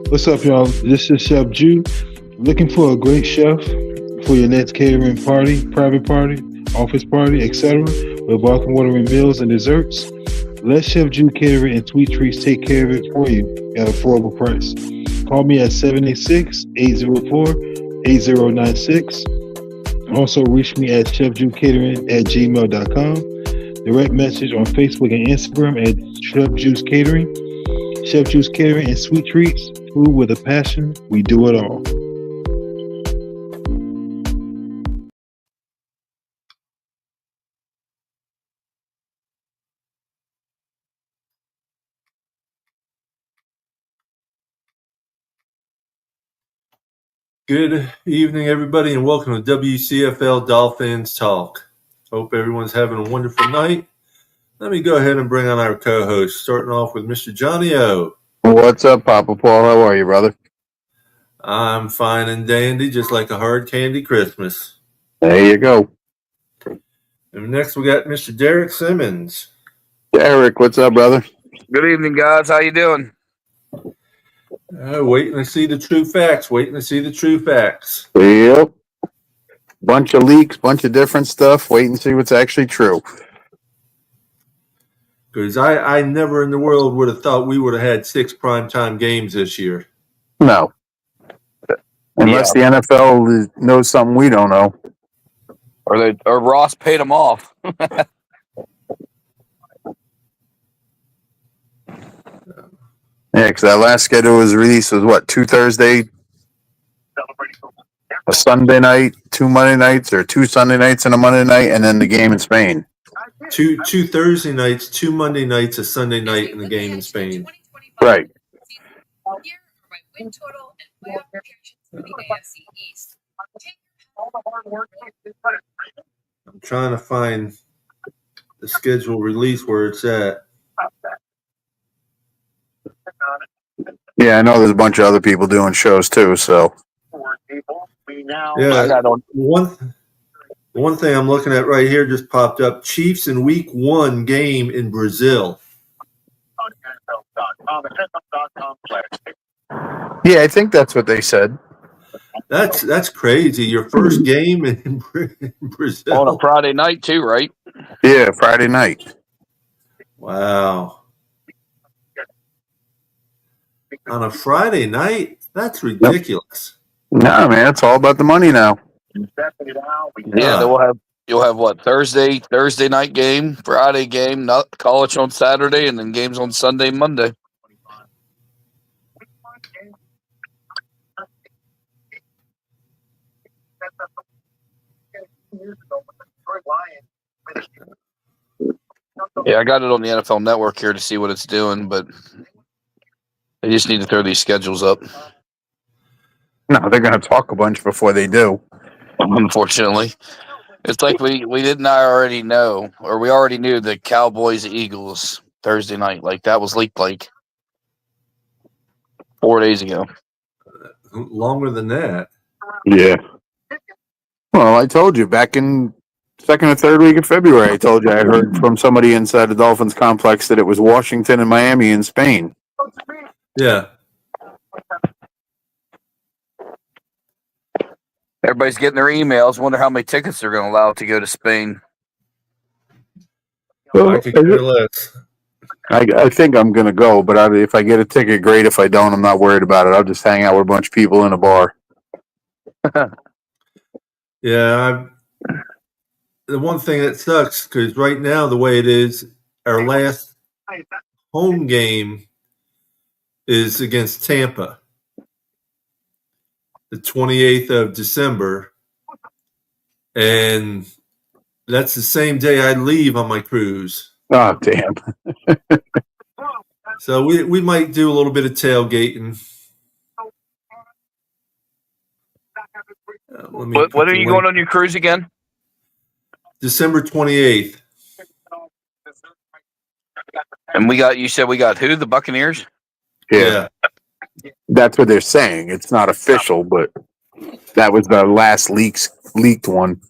What's up, y'all? This is Chef Jew. Looking for a great chef for your next catering party, private party, office party, etc. with welcome watering meals and desserts? Let Chef Jew Catering and Sweet Treats take care of it for you at an affordable price. Call me at 786-804-8096. Also, reach me at chefjewcatering@gmail.com. Direct message on Facebook and Instagram at Chef Juice Catering. Chef Juice Catering and Sweet Treats. Food with a passion. We do it all. Good evening, everybody, and welcome to WCFL Dolphins Talk. Hope everyone's having a wonderful night. Let me go ahead and bring on our co-host, starting off with Mr. Johnny O. What's up, Papa Paul? How are you, brother? I'm fine and dandy, just like a hard candy Christmas. There you go. And next we got Mr. Derek Simmons. Derek, what's up, brother? Good evening, guys. How you doing? Waiting to see the true facts. Yep. Bunch of leaks, bunch of different stuff. Wait and see what's actually true. Because I never in the world would have thought we would have had 6 primetime games this year. No. Unless the NFL knows something we don't know. Or Ross paid them off. Yeah, because that last schedule was released was what, 2 Thursday, a Sunday night, 2 Monday nights, or 2 Sunday nights and a Monday night, and then the game in Spain. Two Thursday nights, 2 Monday nights, a Sunday night, and the game in Spain. Right. I'm trying to find the schedule release where it's at. Yeah, I know there's a bunch of other people doing shows too, so. Yeah, one thing I'm looking at right here just popped up. Chiefs in Week 1 game in Brazil. Yeah, I think that's what they said. That's crazy. Your first game in Brazil. On a Friday night, too, right? Yeah, Friday night. Wow. On a Friday night? That's ridiculous. No, man, it's all about the money now. Yeah, you'll have what, Thursday night game, Friday game, college on Saturday, and then games on Sunday, Monday. Yeah, I got it on the NFL Network here to see what it's doing, but they just need to throw these schedules up. No, they're going to talk a bunch before they do. Unfortunately. It's like we didn't already know, or we already knew the Cowboys Eagles Thursday night. Like that was leaked like 4 days ago. Longer than that. Yeah. Well, I told you back in second or third week of February, I told you I heard from somebody inside the Dolphins complex that it was Washington and Miami in Spain. Yeah. Everybody's getting their emails. Wonder how many tickets they're going to allow to go to Spain. Well, I could care less. I think I'm going to go, but if I get a ticket, great. If I don't, I'm not worried about it. I'll just hang out with a bunch of people in a bar. Yeah. The one thing that sucks, because right now, the way it is, our last home game is against Tampa, the 28th of December, and that's the same day I leave on my cruise. Oh, damn. So we might do a little bit of tailgating. When are you going on your cruise again? December 28th. And you said we got who? The Buccaneers? Yeah. That's what they're saying. It's not official, but that was the last leaked one.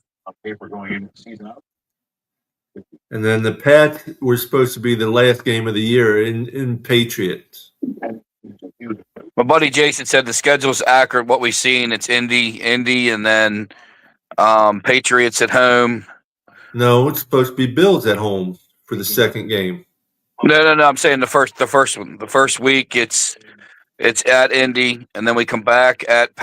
And then the Pats were supposed to be the last game of the year in Patriots. But buddy Jason said the schedule's accurate. What we've seen, it's Indy, and then Patriots at home. No, it's supposed to be Bills at home for the second game. No. I'm saying the first one. The first week, it's at Indy, and then we come back at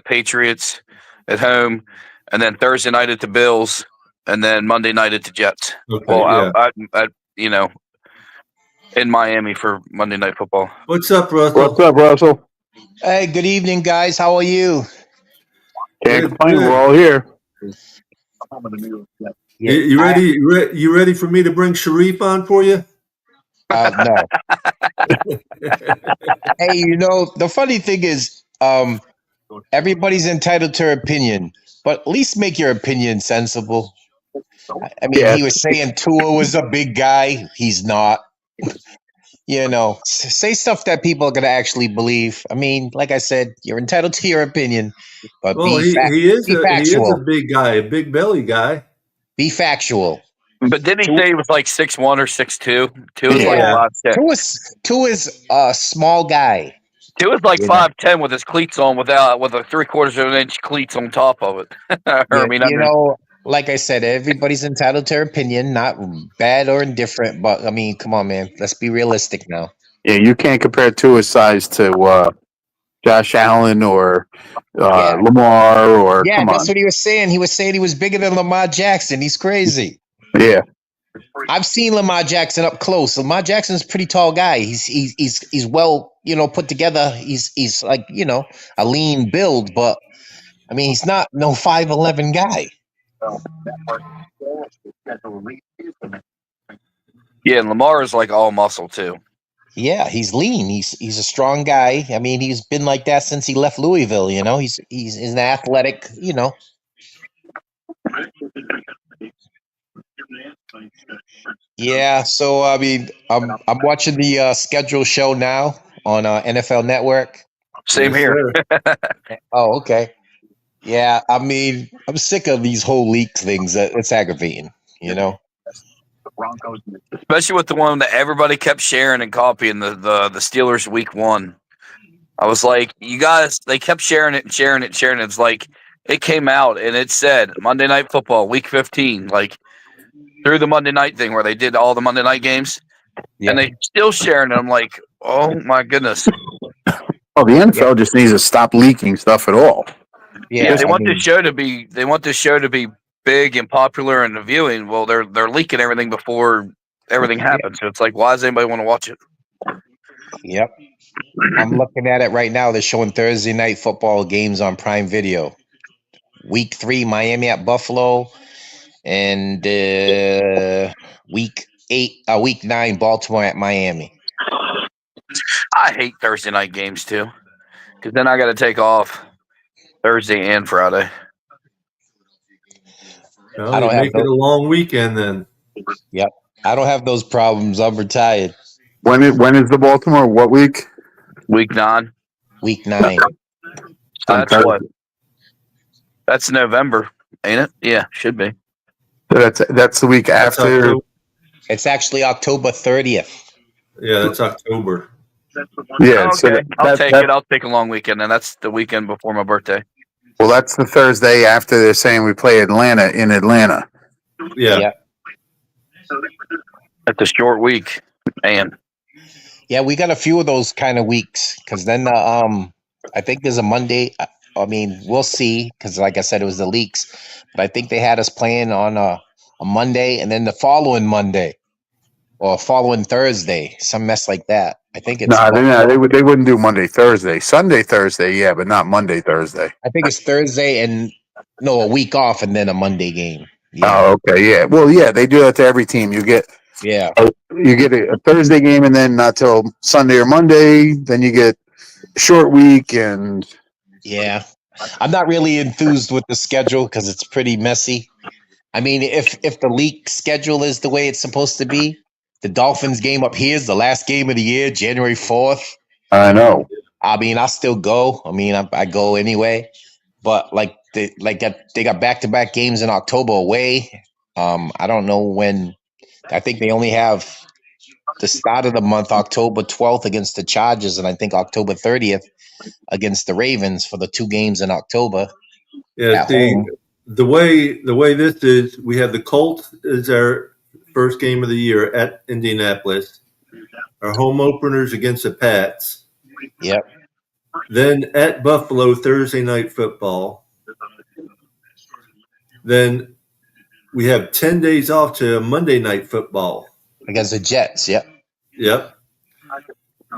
Patriots at home, and then Thursday night at the Bills, and then Monday night at the Jets. Okay, well, in Miami for Monday Night Football. What's up, Russell? What's up, Russell? Hey, good evening, guys. How are you? Can't complain. We're all here. You ready? You ready for me to bring Sharif on for you? No. Hey, the funny thing is, everybody's entitled to their opinion, but at least make your opinion sensible. I mean, He was saying Tua was a big guy. He's not. Say stuff that people are going to actually believe. I mean, like I said, you're entitled to your opinion, but he is a big guy, a big belly guy. Be factual. But didn't he say he was like 6'1" or 6'2"? Tua was like a lot thick. Tua is a small guy. Tua was like 5'10" with his cleats on, with a 3/4 of an inch cleats on top of it. Like I said, everybody's entitled to their opinion, not bad or indifferent. But I mean, come on, man, let's be realistic now. Yeah, you can't compare Tua's size to Josh Allen or Lamar or. Yeah, that's what he was saying. He was saying he was bigger than Lamar Jackson. He's crazy. Yeah, I've seen Lamar Jackson up close. Lamar Jackson's a pretty tall guy. He's well, put together. He's like, a lean build, but I mean, he's not no 5'11" guy. Yeah, and Lamar is like all muscle too. Yeah, he's lean. He's a strong guy. I mean, he's been like that since he left Louisville. He's an athletic. Yeah. So I mean, I'm watching the schedule show now on NFL Network. Same here. Oh, okay. Yeah, I mean, I'm sick of these whole leak things. It's aggravating, Especially with the one that everybody kept sharing and copying, the Steelers Week 1. I was like, you guys, they kept sharing it. It's like, it came out and it said Monday Night Football, Week 15, like through the Monday night thing where they did all the Monday night games. Yeah. And they still sharing it. I'm like, oh my goodness. Oh, the NFL just needs to stop leaking stuff at all. Yeah, they want this show to be big and popular and the viewing. Well, they're leaking everything before everything happens. So it's like, why does anybody want to watch it? Yep. I'm looking at it right now. They're showing Thursday night football games on Prime Video. Week 3, Miami at Buffalo, and week 9, Baltimore at Miami. I hate Thursday night games too, because then I got to take off Thursday and Friday. Well, I don't make it a long weekend then. Yep. I don't have those problems. I'm retired. When is the Baltimore? What week? Week 9. Week 9. That's November, ain't it? Yeah, should be. That's the week after. It's actually October 30th. Yeah, that's October. Yeah, okay. So I'll take it. I'll take a long weekend, and that's the weekend before my birthday. Well, that's the Thursday after they're saying we play Atlanta in Atlanta. Yeah. That's a short week, man. Yeah, we got a few of those kind of weeks because then I think there's a Monday. I mean, we'll see because, like I said, it was the leaks. But I think they had us playing on a Monday and then the following Monday or following Thursday, some mess like that. I think it's they wouldn't do Monday, Thursday, Sunday, Thursday, yeah, but not Monday, Thursday. I think it's Thursday and a week off and then a Monday game. Yeah. Oh, okay, yeah. Well, yeah, they do that to every team. You get a Thursday game and then not till Sunday or Monday. Then you get a short week and yeah. I'm not really enthused with the schedule because it's pretty messy. I mean, if the league schedule is the way it's supposed to be, the Dolphins game up here is the last game of the year, January 4th. I know. I mean, I still go. I mean, I go anyway. But they got back-to-back games in October away. I don't know when. I think they only have the start of the month, October 12th against the Chargers, and I think October 30th against the Ravens for the 2 games in October. Yeah, at see, home. the way this is, we have the Colts as our first game of the year at Indianapolis. Our home openers against the Pats. Yep. Then at Buffalo, Thursday night football. Then we have 10 days off to Monday night football. Against the Jets, yep. Yep.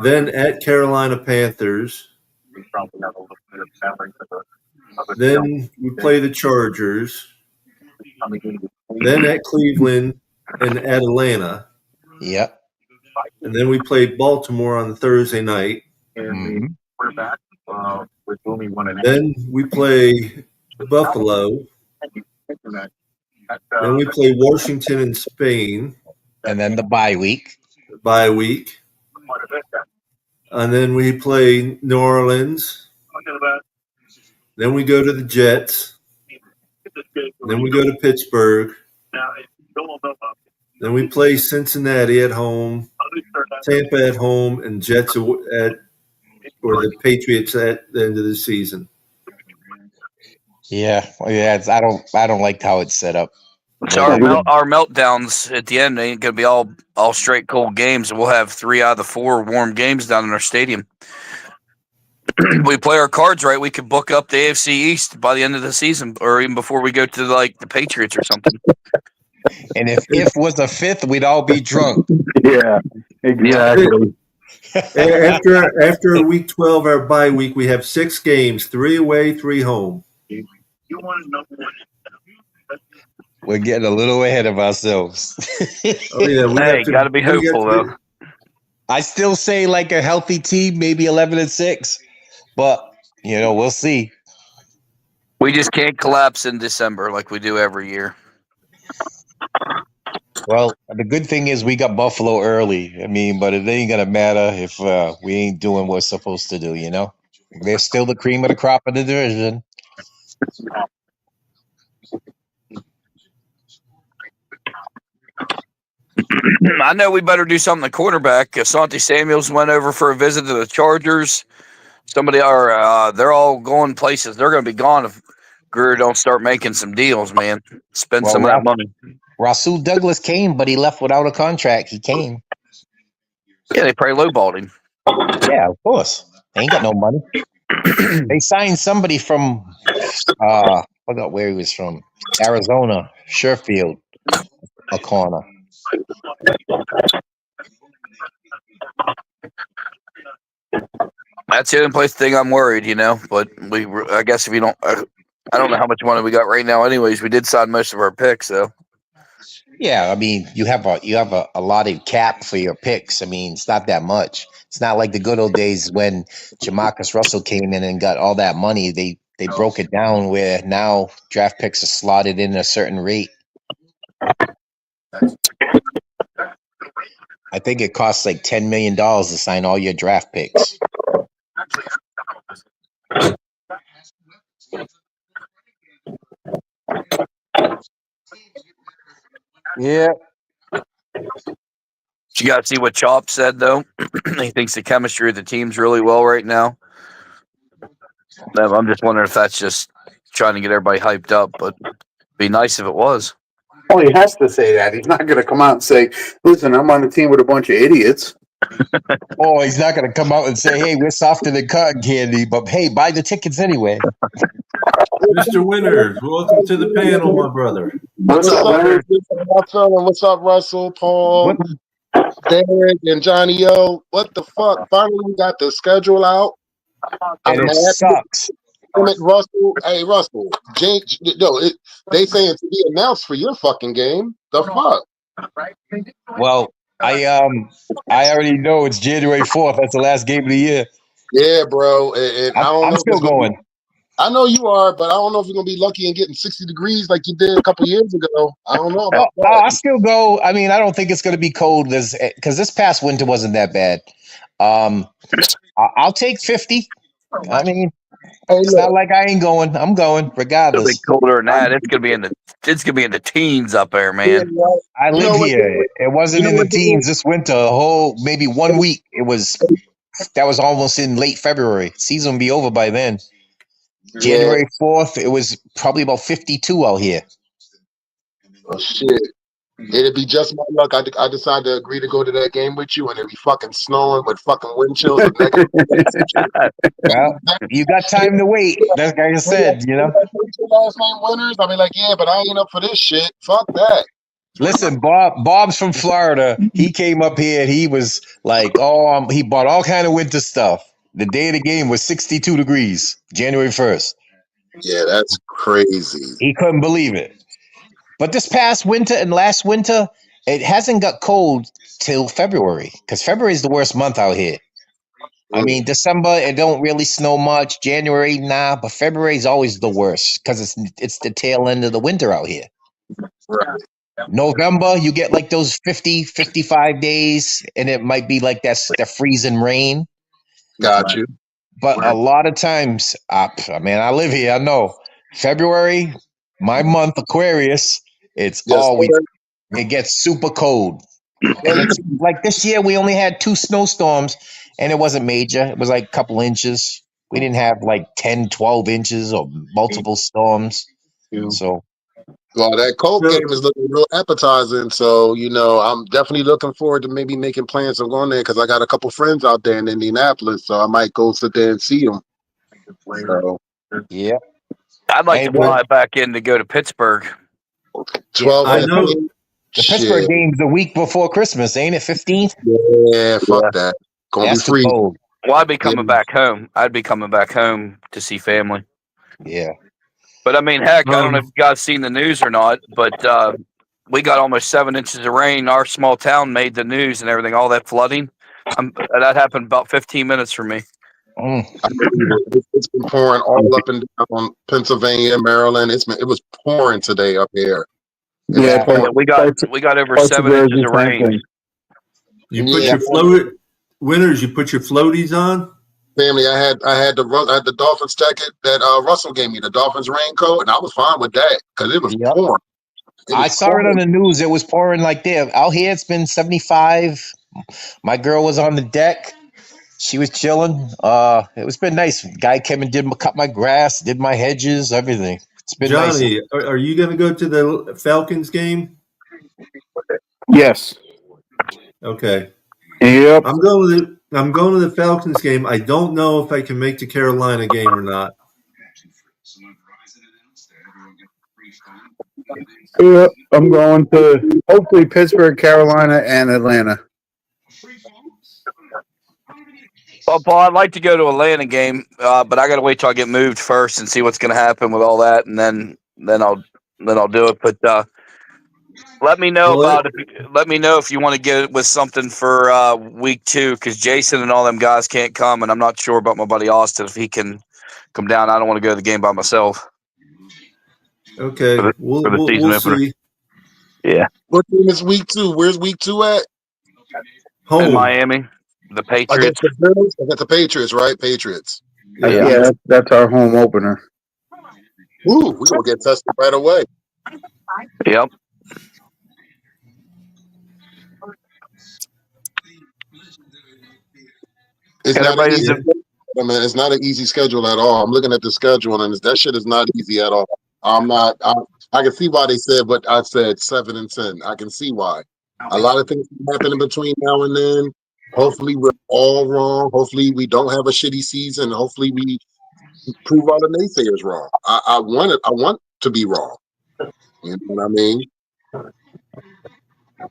Then at Carolina Panthers. Then we play the Chargers. Then at Cleveland and at Atlanta. Yep. And then we play Baltimore on the Thursday night. Mm-hmm. Then we play Buffalo. Then we play Washington and Spain. And then the bye week. Bye week. And then we play New Orleans. Then we go to the Jets. Then we go to Pittsburgh. Then we play Cincinnati at home, Tampa at home, and Jets or the Patriots at the end of the season. Yeah, I don't like how it's set up. So our meltdowns at the end ain't gonna be all straight cold games. We'll have 3 out of the 4 warm games down in our stadium. We play our cards right, we could book up the AFC East by the end of the season, or even before we go to like the Patriots or something. And if was a 5th, we'd all be drunk. Yeah, exactly. After week 12, our bye week, we have 6 games, 3 away, 3 home. We're getting a little ahead of ourselves. Oh yeah, Hey, gotta be hopeful though. I still say like a healthy team, maybe 11-6, but we'll see. We just can't collapse in December like we do every year. Well, the good thing is we got Buffalo early. I mean, but it ain't gonna matter if we ain't doing what we're supposed to do. They're still the cream of the crop of the division. I know we better do something at quarterback. Asante Samuels went over for a visit to the Chargers. They're all going places. They're going to be gone if Greer don't start making some deals, man. Spend some of that money. Rasul Douglas came, but he left without a contract. He came. Yeah, they probably lowballed him. Yeah, of course. They ain't got no money. They signed somebody from, I forgot where he was from, Arizona, Sherfield, a corner. That's the only thing I'm worried, But I guess if you don't, I don't know how much money we got right now. Anyways, we did sign most of our picks, so. Yeah, I mean, you have a allotted cap for your picks. I mean, it's not that much. It's not like the good old days when Jamarcus Russell came in and got all that money. They broke it down where now draft picks are slotted in a certain rate. I think it costs like $10 million to sign all your draft picks. Yeah. You got to see what Chop said, though. He thinks the chemistry of the team's really well right now. I'm just wondering if that's just trying to get everybody hyped up, but it'd be nice if it was. Well, he has to say that. He's not going to come out and say, listen, I'm on a team with a bunch of idiots. Oh, he's not going to come out and say, hey, we're softer than cotton candy, but hey, buy the tickets anyway. Mr. Winters, welcome to the panel, my brother. What's up, Leonard? What's up, Russell, Paul, Derek, and Johnny O? What the fuck? Finally, we got the schedule out. And it sucks. Russell, hey, Russell, they saying to be announced for your fucking game. The fuck? Well, I already know it's January 4th. That's the last game of the year. Yeah, bro. And I'm still going. I know you are, but I don't know if you're gonna be lucky and getting 60 degrees like you did a couple years ago. I don't know about that. I still go. I mean, I don't think it's gonna be cold because this past winter wasn't that bad. I'll take 50. I mean, Hey, It's look, not like I ain't going. I'm going It'll be regardless. colder than that. It's gonna be in the teens up there, yeah, man. right. I You live know what? here. It You wasn't know in the what? teens this winter. A whole maybe 1 week. That was almost in late February. Season will be over by then. Yeah. January 4th, it was probably about 52 out here. Oh shit. It'd be just my luck. I decided to agree to go to that game with you, and it'd be fucking snowing with fucking wind chills of negative. Well, you got time to wait. That's like I said, Last name winners. I mean, like, yeah, but I ain't up for this shit. Fuck that. Listen, Bob's from Florida. He came up here and he was like, he bought all kind of winter stuff. The day of the game was 62 degrees, January 1st. Yeah, that's crazy. He couldn't believe it. But this past winter and last winter, it hasn't got cold till February because February is the worst month out here. I mean, December it don't really snow much. January, nah, but February is always the worst because it's the tail end of the winter out here. Right. November, you get like those 50, 55 days, and it might be like that freezing rain. Got you. But a lot of times, I live here. I know February, my month, Aquarius. It gets super cold. And it's like this year, we only had 2 snowstorms, and it wasn't major. It was like a couple inches. We didn't have like 10, 12 inches or multiple storms. So, well, that Colt game is looking real appetizing. So, I'm definitely looking forward to maybe making plans on going there because I got a couple friends out there in Indianapolis. So I might go sit there and see them. So, yeah. I'd like to fly back in to go to Pittsburgh. 12. I know. The Pittsburgh game's the week before Christmas, ain't it? 15th? Yeah, fuck that. Gonna That's be free. cold. Well, I'd be coming back home. I'd be coming back home to see family. Yeah. But I mean, heck, I don't know if you guys seen the news or not, but we got almost 7 inches of rain. Our small town made the news and everything. All that flooding, that happened about 15 minutes for me. It's been pouring all up and down Pennsylvania, Maryland. It was pouring today up here. Yeah, we got over 7 inches of rain. You put your winners. You put your floaties on. Family, I had the Dolphins jacket that Russell gave me, the Dolphins raincoat, and I was fine with that because it was pouring. I saw it on the news. It was pouring like there. Out here, it's been 75. My girl was on the deck. She was chilling. It's been nice. Guy came and cut my grass, did my hedges, everything. It's been Johnny, nice. are you going to go to the Falcons game? Yes. Okay. Yep. I'm going to the Falcons game. I don't know if I can make the Carolina game or not. Yep. I'm going to hopefully Pittsburgh, Carolina, and Atlanta. Well, Paul, I'd like to go to Atlanta game, but I got to wait till I get moved first and see what's going to happen with all that, and then I'll do it. But let me know let me know if you want to get with something for week 2 because Jason and all them guys can't come, and I'm not sure about my buddy Austin if he can come down. I don't want to go to the game by myself. Okay, we'll see. Yeah. What team is week 2? Where's week 2 at? Home. In Miami. The Patriots. Against the Patriots, right? Patriots. Yeah, that's our home opener. Ooh, we're going to get tested right away. Yep. It's not an easy schedule at all. I'm looking at the schedule, and that shit is not easy at all. I can see why they said what I said, 7 and 10. I can see why. A lot of things can happen in between now and then. Hopefully we're all wrong. Hopefully we don't have a shitty season. Hopefully we prove all the naysayers wrong. I want to be wrong. You know what I mean?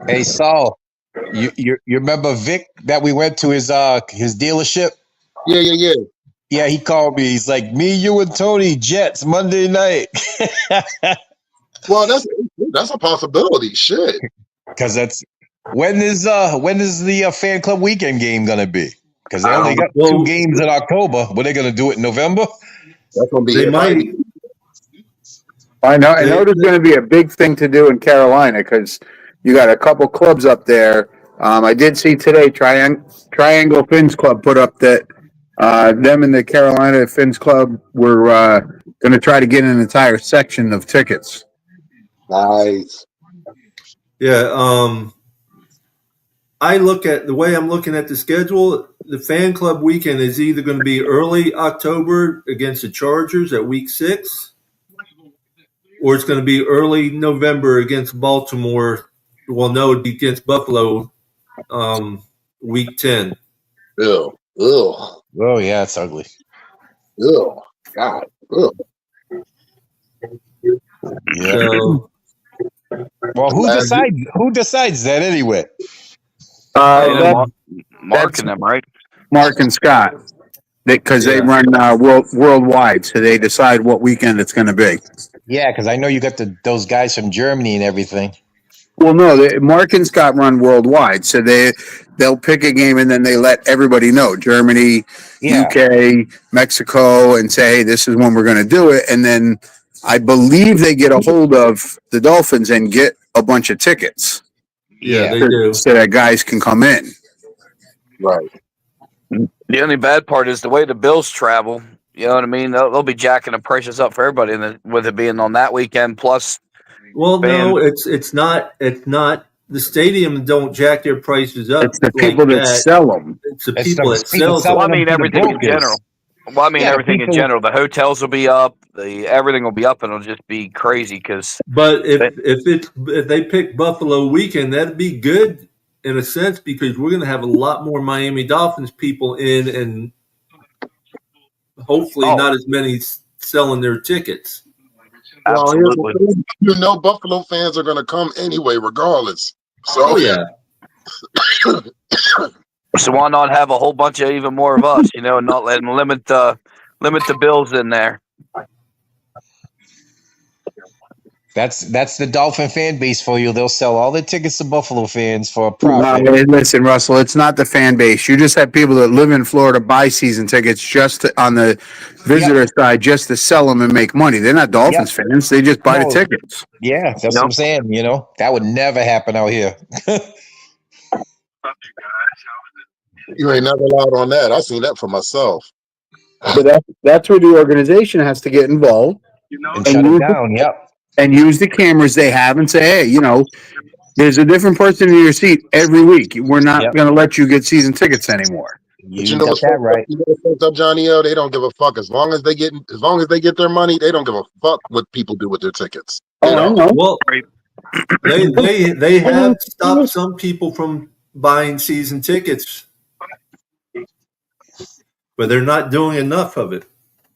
Hey Saul, you remember Vic that we went to his dealership? Yeah. Yeah, he called me. He's like, me, you, and Tony, Jets, Monday night. Well, that's a possibility. Shit. Because when is the fan club weekend game gonna be? Because they only got 2 games in October. But they're gonna do it in November. That's gonna be. They might. I know there's going to be a big thing to do in Carolina because you got a couple clubs up there. I did see today Triangle Fins Club put up that Them and the Carolina Finns Club were going to try to get an entire section of tickets. Nice. Yeah. I look at the way I'm looking at the schedule. The fan club weekend is either going to be early October against the Chargers at week 6, or it's going to be early November against Baltimore. Well, no, it'd be against Buffalo week 10. Ew. Ugh. Oh yeah, it's ugly. Ugh. God. Ugh. Yeah. So, Well, who decides that anyway? Mark and them, right? Mark and Scott, because they run worldwide, so they decide what weekend it's going to be. Yeah, because I know you got those guys from Germany and everything. Well, no, Mark and Scott run worldwide, so they'll pick a game and then they let everybody know, Germany, UK, Mexico, and say, hey, this is when we're going to do it. And then I believe they get a hold of the Dolphins and get a bunch of tickets. Yeah, they do. So that guys can come in. Right. The only bad part is the way the Bills travel. You know what I mean? They'll be jacking the prices up for everybody, and with it being on that weekend plus. Well, no, it's not. It's not. The stadium don't jack their prices up. It's the people that sell them. It's the people that sell them. Well, I mean everything in general. Everything in general. The hotels will be up. Everything will be up, and it'll just be crazy. But if they pick Buffalo weekend, that'd be good in a sense because we're going to have a lot more Miami Dolphins people in, and hopefully not as many selling their tickets. Absolutely. Well, Buffalo fans are going to come anyway, regardless. So So why not have a whole bunch of even more of us, and not let them limit the Bills in there. That's the Dolphin fan base for you. They'll sell all the tickets to Buffalo fans for a profit. Listen, Russell, it's not the fan base. You just have people that live in Florida buy season tickets just on the visitor side, just to sell them and make money. They're not Dolphins fans. They just buy the tickets. Yeah, that's what I'm saying. That would never happen out here. you ain't never allowed on that. I seen that for myself. But that's where the organization has to get involved and shut it down. Yep. And use the cameras they have and say, hey, there's a different person in your seat every week. We're not going to let you get season tickets anymore. You know what's right? Up, Johnny O? They don't give a fuck as long as they get their money. They don't give a fuck what people do with their tickets. I know. Well, they have stopped some people from buying season tickets, but they're not doing enough of it.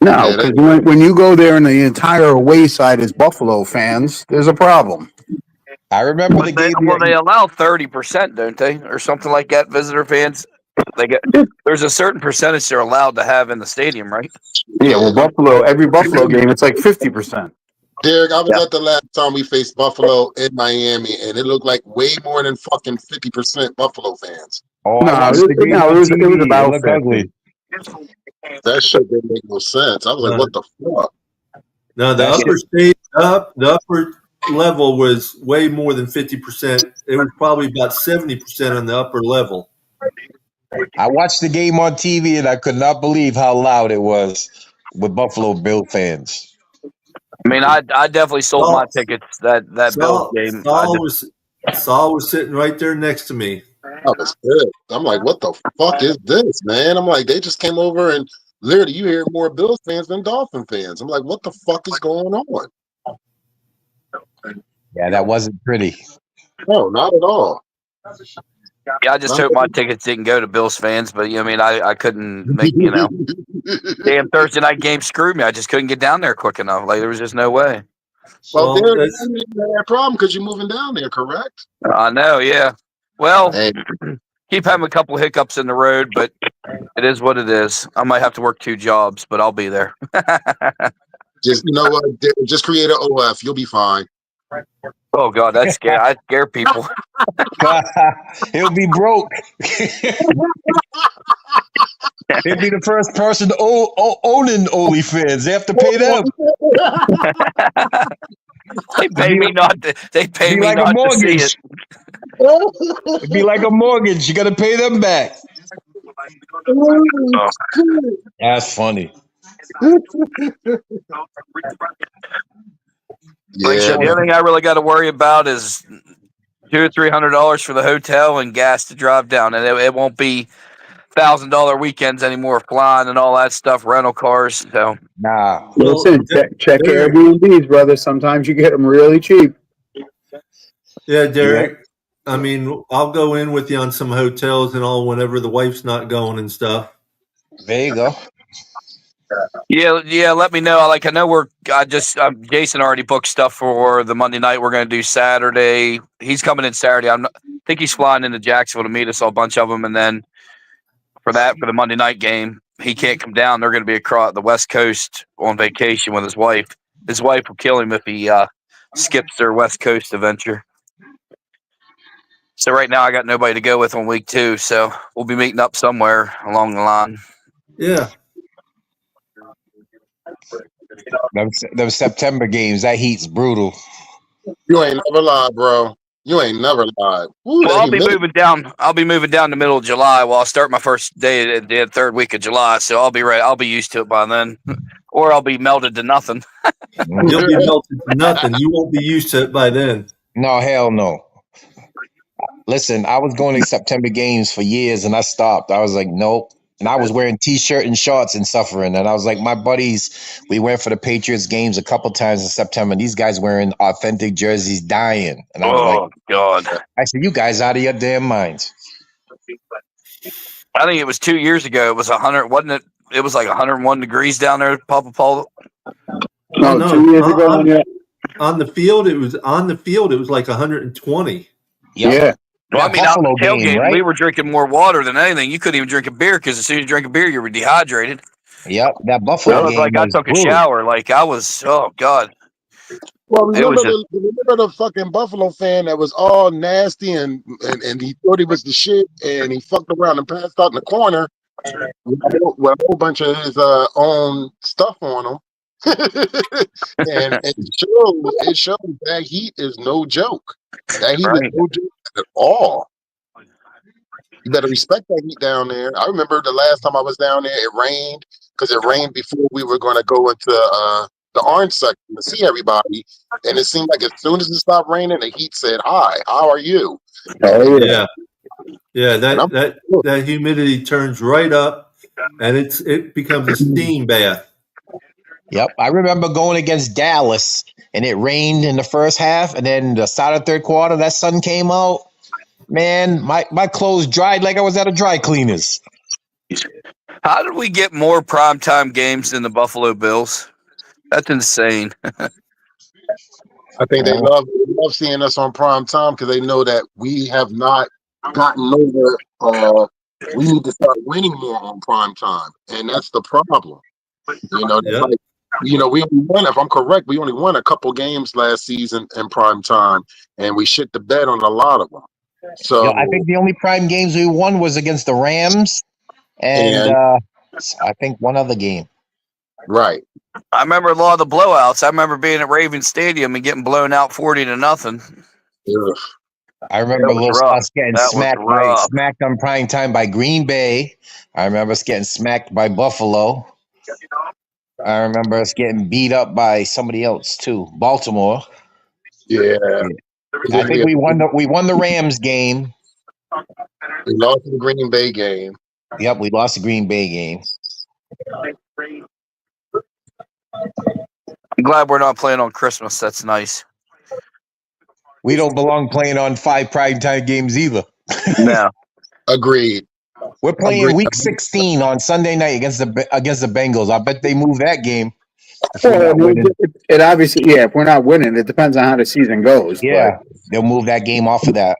No, because when you go there and the entire away side is Buffalo fans, there's a problem. I remember they allow 30%, don't they, or something like that? Visitor fans, there's a certain percentage they're allowed to have in the stadium, right? Yeah, well, every Buffalo game, it's like 50%. Derek, I was at the last time we faced Buffalo in Miami, and it looked like way more than fucking 50% Buffalo fans. Oh, no, it was about ugly. That shit didn't make no sense. I was like, what the fuck? No, the upper level was way more than 50%. It was probably about 70% on the upper level. I watched the game on TV, and I could not believe how loud it was with Buffalo Bill fans. I mean, I definitely sold my tickets that Bills game. Saul was sitting right there next to me. I was good. I'm like, what the fuck is this, man? I'm like, they just came over and literally you hear more Bills fans than Dolphin fans. I'm like, what the fuck is going on? Yeah, that wasn't pretty. No, not at all. Yeah, I just hope my tickets didn't go to Bills fans, but I couldn't make damn Thursday night game screwed me. I just couldn't get down there quick enough. Like there was just no way. Well, there's that problem because you're moving down there, correct? I know, yeah. Well, keep having a couple hiccups in the road, but it is what it is. I might have to work 2 jobs, but I'll be there. Just just create an OF. You'll be fine. Oh God, I scare people. He'll be broke. He'll be the first person owning OnlyFans. They have to pay them. They pay me not to. They pay me like not a mortgage. to see it. It'd be like a mortgage. You got to pay them back. Oh, that's funny. Like I said, Yeah, the only thing I really got to worry about is $200 or $300 for the hotel and gas to drive down, and it won't be $1,000 weekends anymore, flying and all that stuff, rental cars. So Nah. Well, Listen, check Derek, Airbnbs, brother. Sometimes you get them really cheap. yeah, Derek. I mean, I'll go in with you on some hotels and all whenever the wife's not going and stuff. There you go. yeah. Let me know. I know Jason already booked stuff for the Monday night. We're going to do Saturday. He's coming in Saturday. I think he's flying into Jacksonville to meet us, a bunch of them, and then for the Monday night game, he can't come down. They're going to be across the West Coast on vacation with his wife. His wife will kill him if he skips their West Coast adventure. So right now I got nobody to go with on week 2, so we'll be meeting up somewhere along the line. Yeah. Those September games, that heat's brutal. you ain't never lied, bro. You ain't never lied. Ooh, Well, that I'll be humidity. moving down. I'll be moving down the middle of July. Well, I'll start my first day at the third week of July, so I'll be ready. I'll be used to it by then, or I'll be melted to nothing. You'll be melted to nothing. You won't be used to it by then. No, hell no. Listen, I was going to September games for years and I stopped. I was like, nope. And I was wearing t-shirt and shorts and suffering. And I was like, my buddies, we went for the Patriots games a couple times in September. These guys wearing authentic jerseys dying. And I was like, God! I said, you guys out of your damn minds. I think it was 2 years ago. It was 100, wasn't it? It was like 101 degrees down there, Papa Paul. No, no. 2 years ago. On the field, it was like 120. Yep. Yeah. Well, I That mean, out Buffalo the tailgate, game, right? we were drinking more water than anything. You couldn't even drink a beer because as soon as you drink a beer, you were dehydrated. Yep. That I Buffalo was game like, I was took a brutal. shower. Like I was, oh God. Well, It was remember the fucking Buffalo fan that was all nasty and he thought he was the shit and he fucked around and passed out in the corner with a whole bunch of his own stuff on him. and it shows that heat is no joke. That heat is no joke at all. You better respect that heat down there. I remember the last time I was down there, it rained because it rained before we were going to go into the orange section to see everybody. And it seemed like as soon as it stopped raining, the heat said, "Hi, how are you?" Yeah. That humidity turns right up, and it becomes a steam bath. Yep. I remember going against Dallas and it rained in the first half. And then the start of third quarter, that sun came out. Man, my clothes dried like I was at a dry cleaners. How did we get more primetime games than the Buffalo Bills? That's insane. I think they love seeing us on prime time because they know that we have not gotten over. We need to start winning more on prime time, and that's the problem. You know, like, we only won. If I'm correct, we only won a couple games last season in prime time, and we shit the bed on a lot of them. So I think the only prime games we won was against the Rams and I think one other game. Right. I remember a lot of the blowouts. I remember being at Ravens Stadium and getting blown out 40-0. Ugh. I remember us getting smacked on prime time by Green Bay. I remember us getting smacked by Buffalo. I remember us getting beat up by somebody else too, Baltimore. Yeah. I think we won the Rams game. We lost the Green Bay game. Yep, we lost the Green Bay game. I'm glad we're not playing on Christmas. That's nice. We don't belong playing on 5 primetime games either. No. Agreed. We're playing week 16 on Sunday night against the Bengals. I bet they move that game. It obviously, if we're not winning, it depends on how the season goes. Yeah, they'll move that game off of that.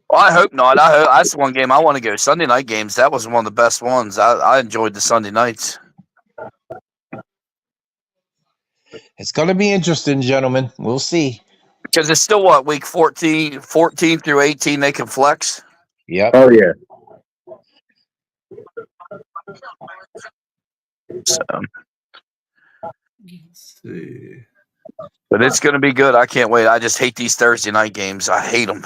Well, I hope not. That's the one game I want to go. Sunday night games. That was one of the best ones. I enjoyed the Sunday nights. It's going to be interesting, gentlemen. We'll see. Because it's still what, week 14 through 18 they can flex? Yep. Oh, yeah. So, let's see. But it's going to be good. I can't wait. I just hate these Thursday night games. I hate them.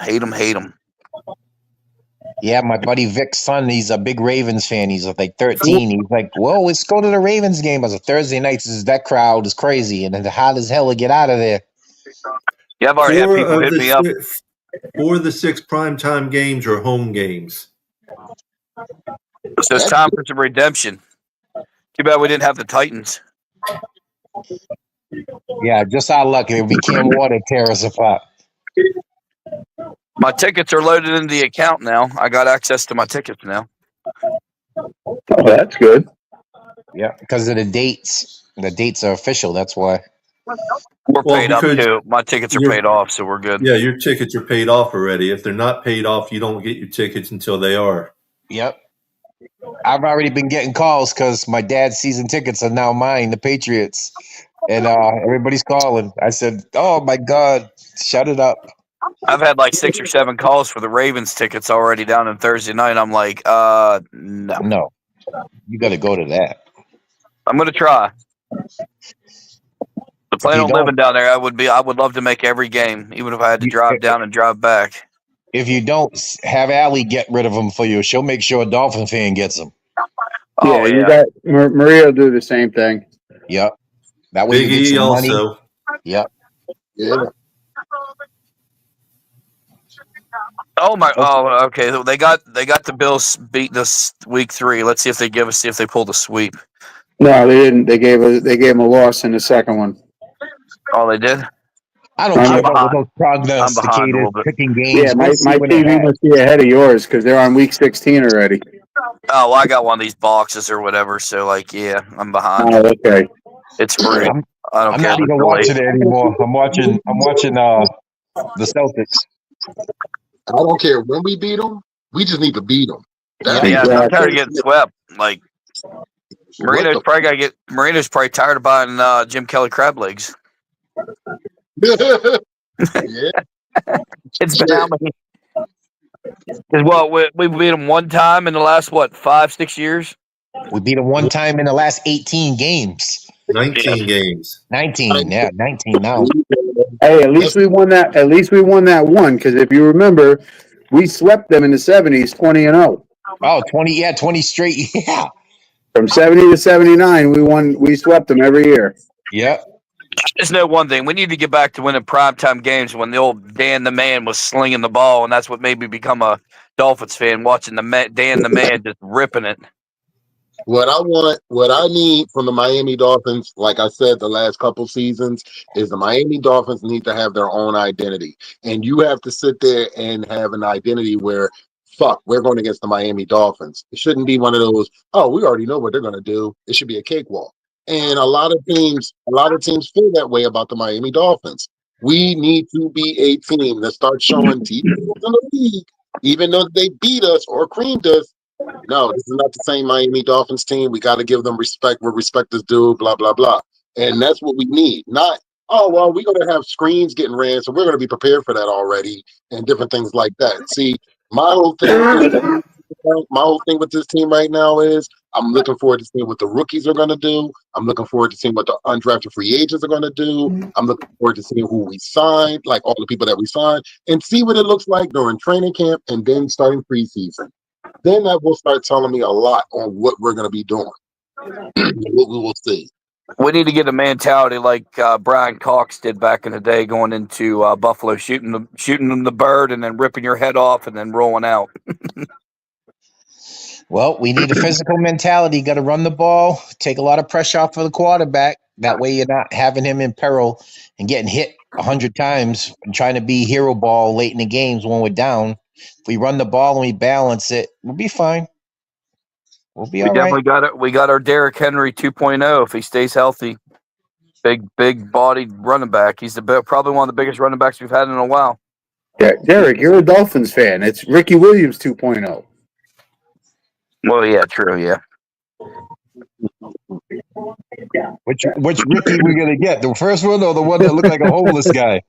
Yeah, my buddy Vic's son, he's a big Ravens fan. He's like 13. He's like, "Whoa, let's go to the Ravens game." As a Thursday night, says that crowd is crazy, and it's hot as hell to get out of there. Yeah, I've already had Four people of hit me up. the 6 primetime games are home games. So it's time for some redemption. Too bad we didn't have the Titans. Yeah, just our luck. It became water tear us apart. My tickets are loaded into the account now. I got access to my tickets now. Oh, that's good. Yeah, because of the dates. The dates are official. That's why. We're Well, paid up because too. My tickets are you're- paid off, so we're good. Yeah, your tickets are paid off already. If they're not paid off, you don't get your tickets until they are. Yep. I've already been getting calls because my dad's season tickets are now mine, the Patriots. And everybody's calling. I said, "Oh my God, shut it up." I've had like 6 or 7 calls for the Ravens tickets already down on Thursday night. I'm like, no. No. You gotta go to that. I'm gonna try. The plan you on don't- living down there, I would love to make every game, even if I had to drive down and drive back. If you don't, have Allie get rid of them for you. She'll make sure a Dolphin fan gets them. Oh You yeah. got Maria will do the same thing. Yep. That way Big you get E some money. also. Yep. Yeah. Oh my. Oh, okay. They got the Bills beat this week 3. Let's see if they pull the sweep. No, they didn't. They gave him a loss in the second one. Oh, they did. I don't I'm care about behind. those I'm behind a prognosticators little bit. picking games. Yeah, my We'll see when it TV happens. must be ahead of yours because they're on week 16 already. Oh, well, I got one of these boxes or whatever. So like, yeah, I'm behind. Oh, okay. It's free. I don't I'm care. not if even it's late. watching it anymore. I'm watching the Celtics. I don't care when we beat them. We just need to beat them. Yeah, I'm tired of getting swept. Like Marino's probably tired of buying Jim Kelly crab legs. Yeah. It's been how many? Well, we beat them one time in the last 5-6 years. We beat them one time in the last 18 games. 19 games. 19, yeah, 19 now. Hey, at least we won that. At least we won that one because if you remember, we swept them in the 70s, 20-0. Oh, 20 straight. Yeah. From 70 to 79, we won. We swept them every year. Yep. Just know one thing: we need to get back to winning primetime games when the old Dan the Man was slinging the ball, and that's what made me become a Dolphins fan. Watching Dan the Man just ripping it. What I need from the Miami Dolphins, like I said the last couple seasons, is the Miami Dolphins need to have their own identity. And you have to sit there and have an identity where, we're going against the Miami Dolphins. It shouldn't be one of those, we already know what they're going to do. It should be a cakewalk. And a lot of teams feel that way about the Miami Dolphins. We need to be a team that starts showing teams in the league, even though they beat us or creamed us. No, this is not the same Miami Dolphins team. We got to give them respect where respect is due, blah, blah, blah. And that's what we need. Not, we're going to have screens getting ran, so we're going to be prepared for that already and different things like that. See, my whole thing with this team right now is I'm looking forward to seeing what the rookies are going to do. I'm looking forward to seeing what the undrafted free agents are going to do. I'm looking forward to seeing who we signed, like all the people that we signed, and see what it looks like during training camp and then starting preseason. Then that will start telling me a lot on what we're going to be doing, what we will see. We need to get a mentality like Brian Cox did back in the day, going into Buffalo, shooting them the bird, and then ripping your head off, and then rolling out. Well, we need a physical mentality. Got to run the ball, take a lot of pressure off of the quarterback. That way you're not having him in peril and getting hit 100 times and trying to be hero ball late in the games when we're down. If we run the ball and we balance it, we'll be fine. We'll be all right. We got our Derrick Henry 2.0 if he stays healthy. Big bodied running back. He's probably one of the biggest running backs we've had in a while. Yeah, Derek, you're a Dolphins fan. It's Ricky Williams 2.0. Well, yeah, true, yeah. Which Ricky we gonna get? The first one or the one that looked like a homeless guy?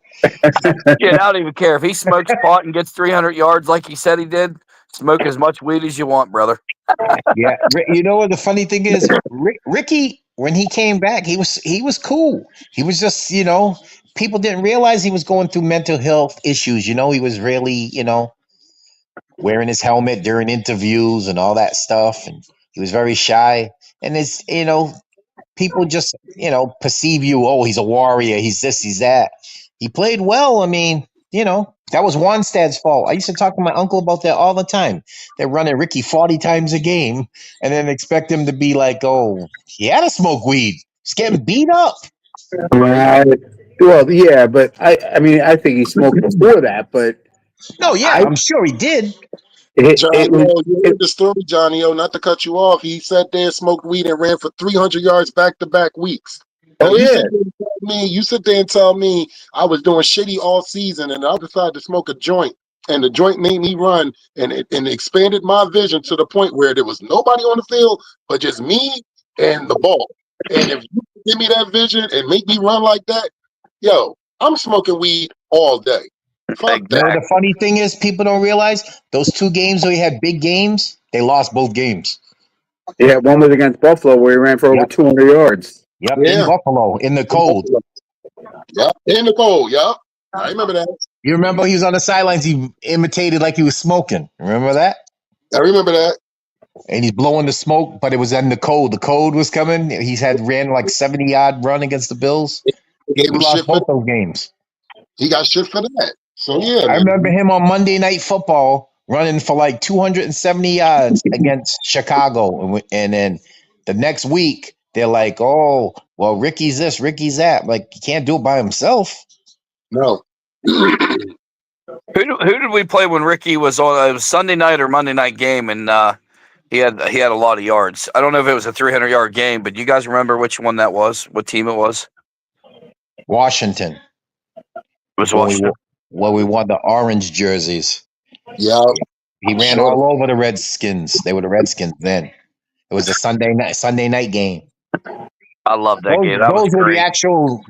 Yeah, I don't even care if he smokes pot and gets 300 yards like he said he did. Smoke as much weed as you want, brother. Yeah, you know what the funny thing is? Ricky, when he came back, he was cool. He was just, people didn't realize he was going through mental health issues. He was really, wearing his helmet during interviews and all that stuff. And he was very shy. And it's, people just, perceive you, oh, he's a warrior, he's this, he's that. He played well. I mean, that was Wanstad's fault. I used to talk to my uncle about that all the time. They're running Ricky 40 times a game and then expect him to be like, oh, he had to smoke weed. He's getting beat up. Right. Well, yeah, but I mean, I think he smoked before that, but No, yeah, I'm sure he did. Johnny O, you heard the story, Johnny O, not to cut you off. He sat there, smoked weed, and ran for 300 yards back-to-back weeks. Oh, yeah. You sit there and tell me I was doing shitty all season, and I decided to smoke a joint, and the joint made me run, and it expanded my vision to the point where there was nobody on the field but just me and the ball. And if you give me that vision and make me run like that, yo, I'm smoking weed all day. Fuck that. The funny thing is, people don't realize those 2 games where he had big games, they lost both games. Yeah, one was against Buffalo where he ran for over 200 yards. Yep, in Buffalo, in the cold. Yep, in the cold, yep. I remember that. You remember he was on the sidelines, he imitated like he was smoking. Remember that? I remember that. And he's blowing the smoke, but it was in the cold. The cold was coming. He ran like 70-yard run against the Bills. He lost both those games. He got shit for that. So, yeah. I remember him on Monday Night Football running for like 270 yards against Chicago. And then the next week, they're like, oh, well, Ricky's this, Ricky's that. Like, he can't do it by himself. No. Who did we play when Ricky was on? It was Sunday night or Monday night game, and he had a lot of yards. I don't know if it was a 300-yard game, but you guys remember which one that was? What team it was? Washington. It was Washington. Well, we won the orange jerseys. Yeah. He ran all over the Redskins. They were the Redskins then. It was a Sunday night game. I love that game.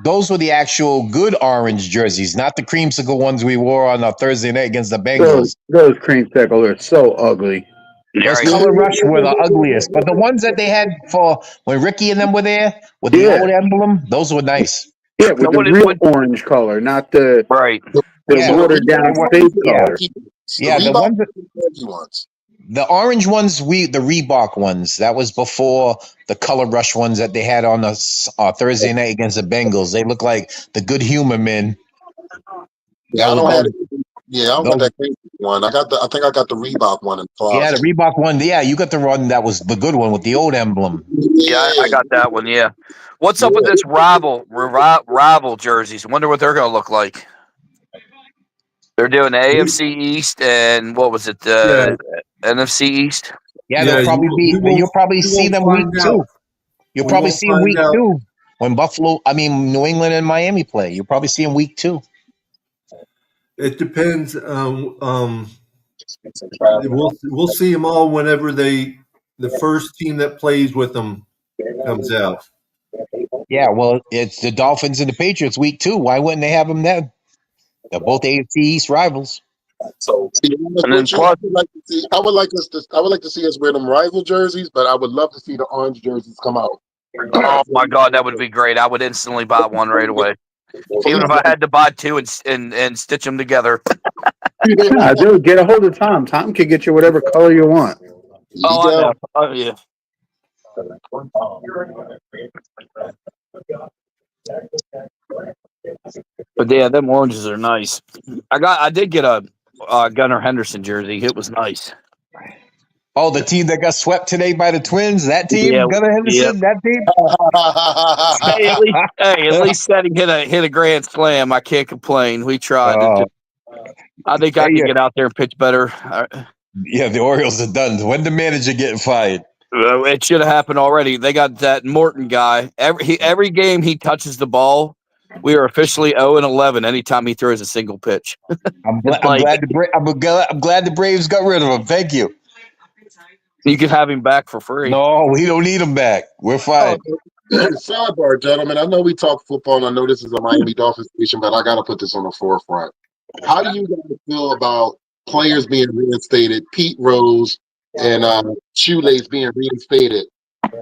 Those were the actual good orange jerseys, not the creamsicle ones we wore on a Thursday night against the Bengals. Those creamsicle are so ugly. Those color rush were the ugliest, but the ones that they had for when Ricky and them were there with the old emblem, those were nice. Yeah, with the real orange color, not the watered down fake color. Yeah, the ones the orange ones, the Reebok ones, that was before the color rush ones that they had on a Thursday night against the Bengals. They look like the good humor men. Yeah, I don't have it. Yeah, I don't got that crazy one. I think I got the Reebok one in the closet. Yeah, the Reebok one. Yeah, you got the one that was the good one with the old emblem. Yeah, I got that one. Yeah. What's up with this rival jerseys? I wonder what they're going to look like. They're doing the AFC East and what was it? NFC East. Yeah, they'll probably you'll probably see them week 2. You'll probably see them week 2 when New England and Miami play. You'll probably see them week 2. It depends. We'll see them all whenever the first team that plays with them comes out. Yeah, well, it's the Dolphins and the Patriots week 2. Why wouldn't they have them then? They're both AFC East rivals. So, and then I would like to see us wear them rival jerseys, but I would love to see the orange jerseys come out. Oh my God, that would be great! I would instantly buy one right away, even if I had to buy 2 and stitch them together. Dude, get a hold of Tom. Tom can get you whatever color you want. Oh, I know. Oh, yeah. But yeah, them oranges are nice. I did get a Gunnar Henderson jersey. It was nice. Oh, the team that got swept today by the Twins? That team? Yeah, Gunnar Henderson? That team? At least that he hit a grand slam. I can't complain. We tried. I think I can get out there and pitch better. Yeah, the Orioles are done. When the manager getting fired? It should have happened already. They got that Morton guy. Every game he touches the ball, we are officially 0-11 anytime he throws a single pitch. I'm glad the Braves got rid of him. Thank you. You can have him back for free. No, we don't need him back. We're fine. Sidebar, gentlemen. I know we talk football, and I know this is a Miami Dolphins station, but I got to put this on the forefront. How do you guys feel about players being reinstated? Pete Rose and Shoelace being reinstated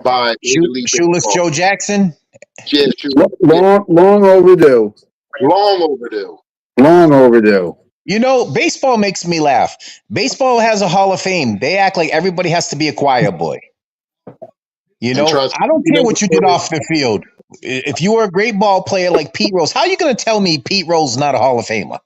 by Shoeless Joe Jackson? Yeah, long overdue. Long overdue. Long overdue. You know, baseball makes me laugh. Baseball has a Hall of Fame. They act like everybody has to be a choir boy. You And know, trust I don't me, care what you did off the field. If you were a great ball player like Pete Rose, how are you going to tell me Pete Rose is not a Hall of Famer?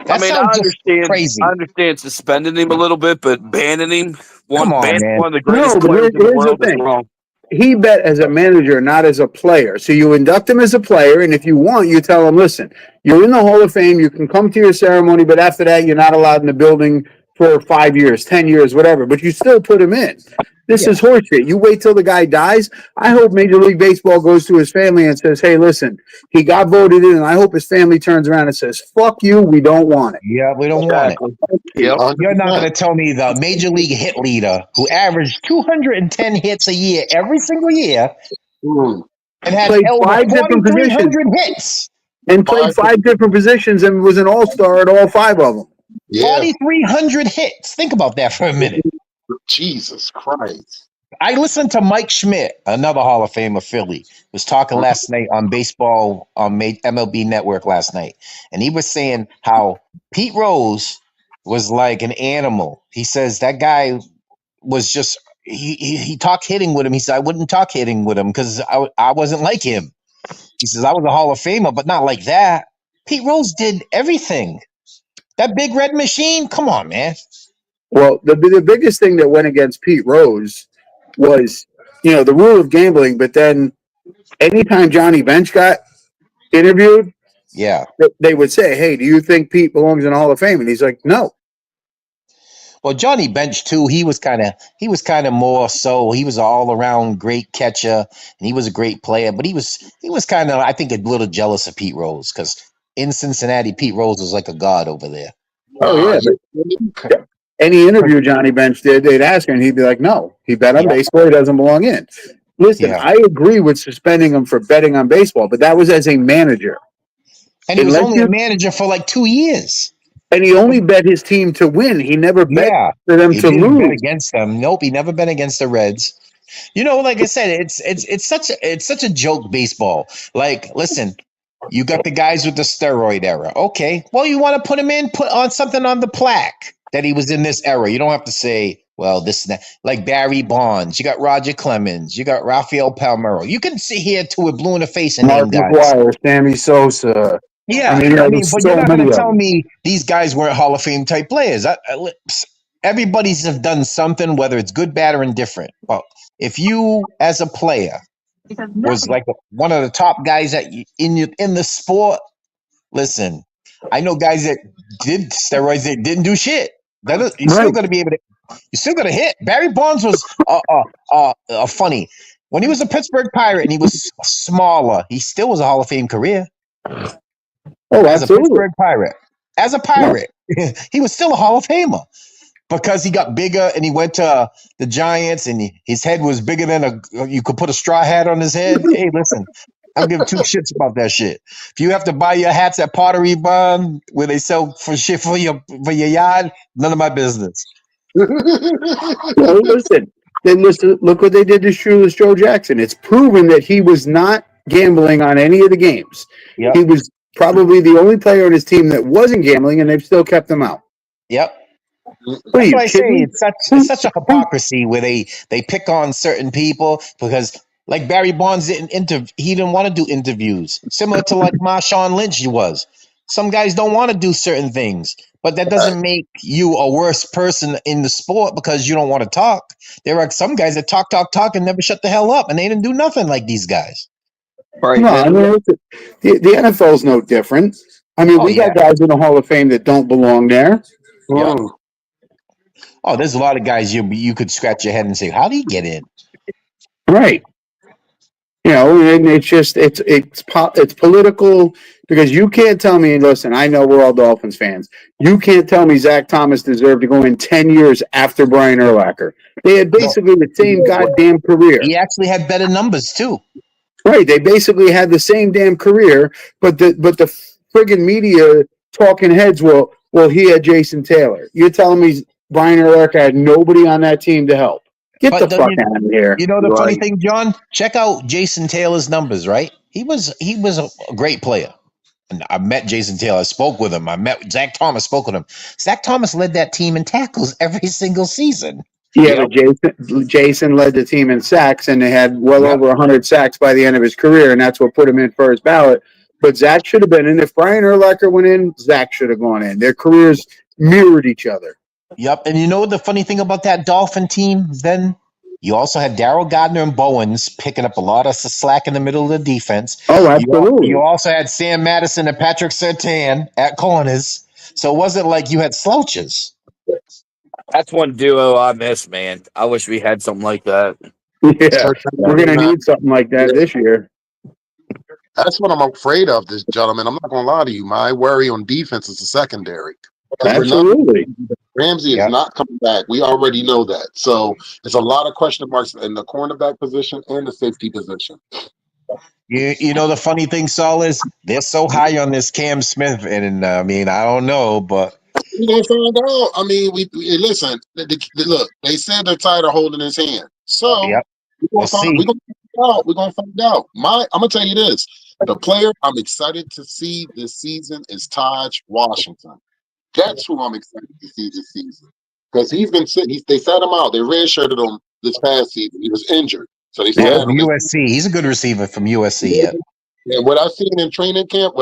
That I mean, sounds just crazy. I understand suspending him a little bit, but banning him, Come on, banning man. one of the No, greatest but players in the here's the world is thing. wrong. He bet as a manager, not as a player. So you induct him as a player, and if you want, you tell him, listen, you're in the Hall of Fame. You can come to your ceremony, but after that, you're not allowed in the building for 5 years, 10 years, whatever. But you still put him in. This is horseshit. You wait till the guy dies. I hope Major League Baseball goes to his family and says, hey, listen, he got voted in, and I hope his family turns around and says, fuck you, we don't want it. Yeah, we don't want it. Yep. 100%. You're not going to tell me the major league hit leader who averaged 210 hits a year every single year Mm. and had Played over 5 different positions. 4,300 hits. And played 5 different positions and was an all-star at all 5 of them. Yeah. 4,300 hits. Think about that for a minute. Jesus Christ. I listened to Mike Schmidt, another Hall of Famer Philly, was talking last night on baseball on MLB Network last night, and he was saying how Pete Rose was like an animal. He says that guy was just he talked hitting with him. He said I wouldn't talk hitting with him because I wasn't like him. He says I was a Hall of Famer, but not like that. Pete Rose did everything. That big red machine, come on, man. Well, the biggest thing that went against Pete Rose was, the rule of gambling. But then anytime Johnny Bench got interviewed, Yeah. they would say, hey, do you think Pete belongs in the Hall of Fame? And he's like, no. Well, Johnny Bench too. He was kind of more so. He was an all around great catcher, and he was a great player. But he was kind of, I think, a little jealous of Pete Rose because in Cincinnati, Pete Rose was like a god over there. Oh, yeah. Any interview Johnny Bench did, they'd ask him, and he'd be like, no, he bet on baseball. He doesn't belong in. Listen, I agree with suspending him for betting on baseball, but that was as a manager. And he was only a manager for like 2 years. And he only bet his team to win. He never bet for them to lose. Bet against them. Nope, he never bet against the Reds. Like I said, it's such a joke baseball. Like, listen, you got the guys with the steroid era. Okay, well, you want to put him in, put on something on the plaque that he was in this era. You don't have to say, well, this and that. Like Barry Bonds, you got Roger Clemens, you got Rafael Palmeiro. You can sit here till we're blue in the face and Mark name guys. McGuire, Sammy Sosa. Yeah, but you're not going to tell me these guys weren't Hall of Fame type players. Everybody's have done something, whether it's good, bad, or indifferent. Well, if you, as a player, was like one of the top guys in the sport, listen, I know guys that did steroids that didn't do shit. You're still going to be able to. You're still going to hit. Barry Bonds was funny when he was a Pittsburgh Pirate and he was smaller. He still was a Hall of Fame career. Oh, as a Pittsburgh Pirate. As a Pirate, he was still a Hall of Famer because he got bigger and he went to the Giants and his head was bigger than you could put a straw hat on his head. Hey, listen, I don't give 2 shits about that shit. If you have to buy your hats at Pottery Barn where they sell for shit for your yard, none of my business. Well, listen, look what they did to Shoeless Joe Jackson. It's proven that he was not gambling on any of the games. Yep. He was probably the only player on his team that wasn't gambling, and they've still kept him out. Yep. That's what I say. It's such a hypocrisy where they pick on certain people because, like Barry Bonds he didn't want to do interviews, similar to like Marshawn Lynch was. Some guys don't want to do certain things, but that doesn't make you a worse person in the sport because you don't want to talk. There are some guys that talk and never shut the hell up, and they didn't do nothing like these guys. Right. No, I mean, the NFL is no different. I mean, we got guys in the Hall of Fame that don't belong there. Yeah. Oh, there's a lot of guys you could scratch your head and say, how do you get in? Right. And it's just it's political because you can't tell me. Listen, I know we're all Dolphins fans. You can't tell me Zach Thomas deserved to go in 10 years after Brian Urlacher. They had basically the same goddamn career. He actually had better numbers too. Right, they basically had the same damn career, but the friggin' media talking heads. Well, he had Jason Taylor. You're telling me Brian Urlacher had nobody on that team to help? Get the fuck out of here. You know the funny thing, John? Check out Jason Taylor's numbers. Right, he was a great player, I met Jason Taylor. I spoke with him. I met Zach Thomas. Spoke with him. Zach Thomas led that team in tackles every single season. Yeah, but Jason led the team in sacks, and they had well over 100 sacks by the end of his career, and that's what put him in first ballot. But Zach should have been in. If Brian Urlacher went in, Zach should have gone in. Their careers mirrored each other. Yep. And you know the funny thing about that Dolphin team then? You also had Darryl Gardner and Bowens picking up a lot of slack in the middle of the defense. Oh, absolutely. You also had Sam Madison and Patrick Surtain at corners. So it wasn't like you had slouches. That's one duo I miss, man. I wish we had something like that. Yeah, we're going to need something like that this year. That's what I'm afraid of, this gentleman. I'm not going to lie to you. My worry on defense is the secondary. Absolutely. Ramsey is not coming back. We already know that. So there's a lot of question marks in the cornerback position and the safety position. You know the funny thing, Saul, is they're so high on this Cam Smith, and I mean, I don't know, but we're gonna find out. I mean, we listen. Look, they said they're tired of holding his hand. So we're gonna find out. I'm gonna tell you this: the player I'm excited to see this season is Taj Washington. That's who I'm excited to see this season because he's been sitting. They sat him out. They redshirted him this past season. He was injured, so they sat him. USC. He's a good receiver from USC. Yeah. What I've seen in training camp,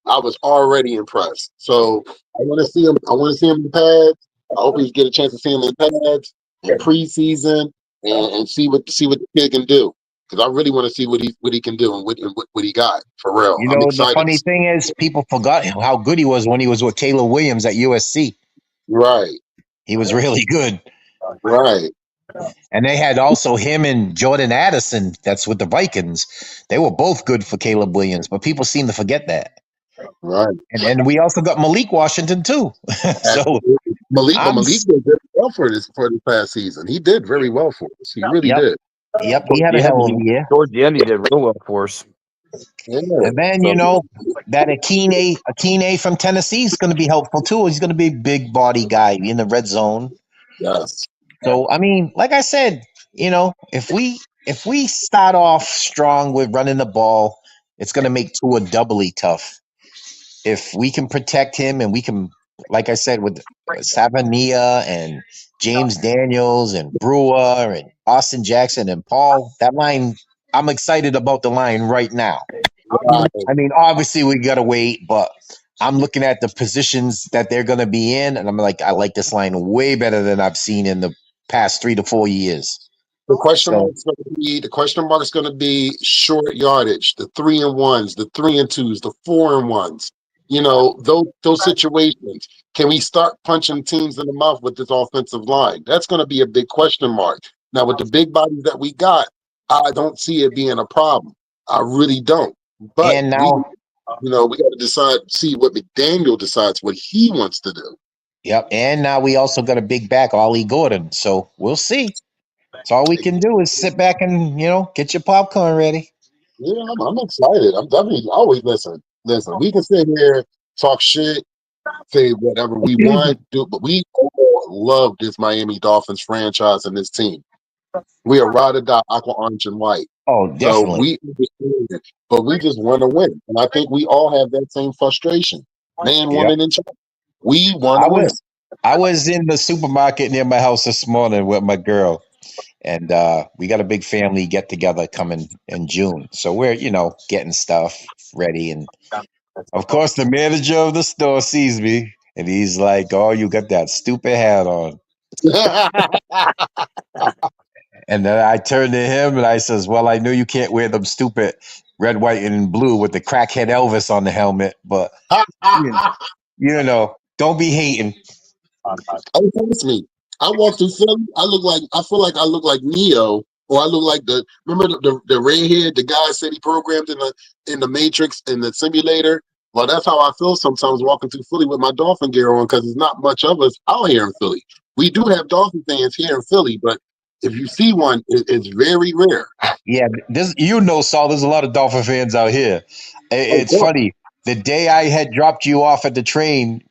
I was already impressed. So I want to see him. I want to see him in pads. I hope we get a chance to see him in pads in preseason and see what the kid can do. Because I really want to see what he can do and what he got for real. You know, the funny thing is, people forgot how good he was when he was with Caleb Williams at USC. Right. He was really good. Right. And they had also him and Jordan Addison. That's with the Vikings. They were both good for Caleb Williams, but people seem to forget that. Right. And we also got Malik Washington too. So Malik did very well for this past season. He did very well for us. He really did. Yep, he had a hell of a year. Towards the end, he did real well for us. Yeah. And then that Akine from Tennessee is going to be helpful too. He's going to be a big body guy in the red zone. Yes. So I mean, like I said, if we start off strong with running the ball, it's going to make Tua doubly tough. If we can protect him and we can, like I said, with Savania and James Daniels and Brewer and Austin Jackson and Paul, that line, I'm excited about the line right now. I mean, obviously we got to wait, but I'm looking at the positions that they're going to be in, and I'm like, I like this line way better than I've seen in the past 3 to 4 years. The question mark's going to be short yardage, the 3-and-1s, the 3-and-2s, the 4-and-1s. Those situations. Can we start punching teams in the mouth with this offensive line? That's going to be a big question mark. Now, with the big bodies that we got, I don't see it being a problem. I really don't. But and now, we got to see what McDaniel decides what he wants to do. Yep. And now we also got a big back, Ollie Gordon. So we'll see. So all we can do is sit back and, get your popcorn ready. Yeah, I'm excited. I'm definitely always listen. We can sit here, talk shit, say whatever we want, but we all love this Miami Dolphins franchise and this team. We are ride or die, aqua, orange, and white. Oh, definitely. So we understand it, but we just want to win. And I think we all have that same frustration. Man, woman, and child. We want to win. I was in the supermarket near my house this morning with my girl. And we got a big family get together coming in June. So we're, getting stuff ready. And of course, the manager of the store sees me and he's like, "Oh, you got that stupid hat on." And then I turned to him and I says, "Well, I know you can't wear them stupid red, white, and blue with the crackhead Elvis on the helmet, but, don't be hating." Oh, trust me. I walk through Philly. I feel like I look like Neo, or I look like remember the redhead, the guy said he programmed in the Matrix in the simulator. Well, that's how I feel sometimes walking through Philly with my Dolphin gear on, because there's not much of us out here in Philly. We do have Dolphin fans here in Philly, but if you see one, it's very rare. Yeah, Saul, there's a lot of Dolphin fans out here. It's funny. The day I had dropped you off at the train,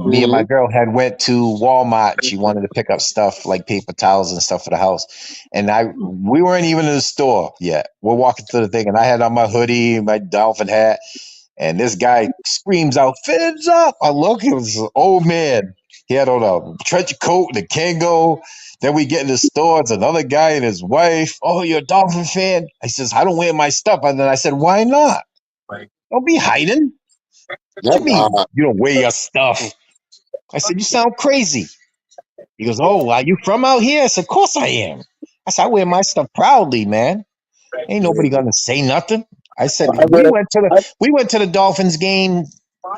me and my girl had went to Walmart. She wanted to pick up stuff like paper towels and stuff for the house. And we weren't even in the store yet. We're walking through the thing, and I had on my hoodie, my Dolphin hat. And this guy screams out, "Fins up!" I look, it was an old man. He had on a trench coat and a Kango. Then we get in the store, it's another guy and his wife. "Oh, you're a Dolphin fan?" I says, "I don't wear my stuff." And then I said, "Why not? Don't be hiding. What you mean you don't wear your stuff?" I said, "You sound crazy." He goes, "Oh, are you from out here?" I said, "Of course I am." I said, "I wear my stuff proudly, man. Ain't nobody gonna say nothing." I said, we went to the Dolphins game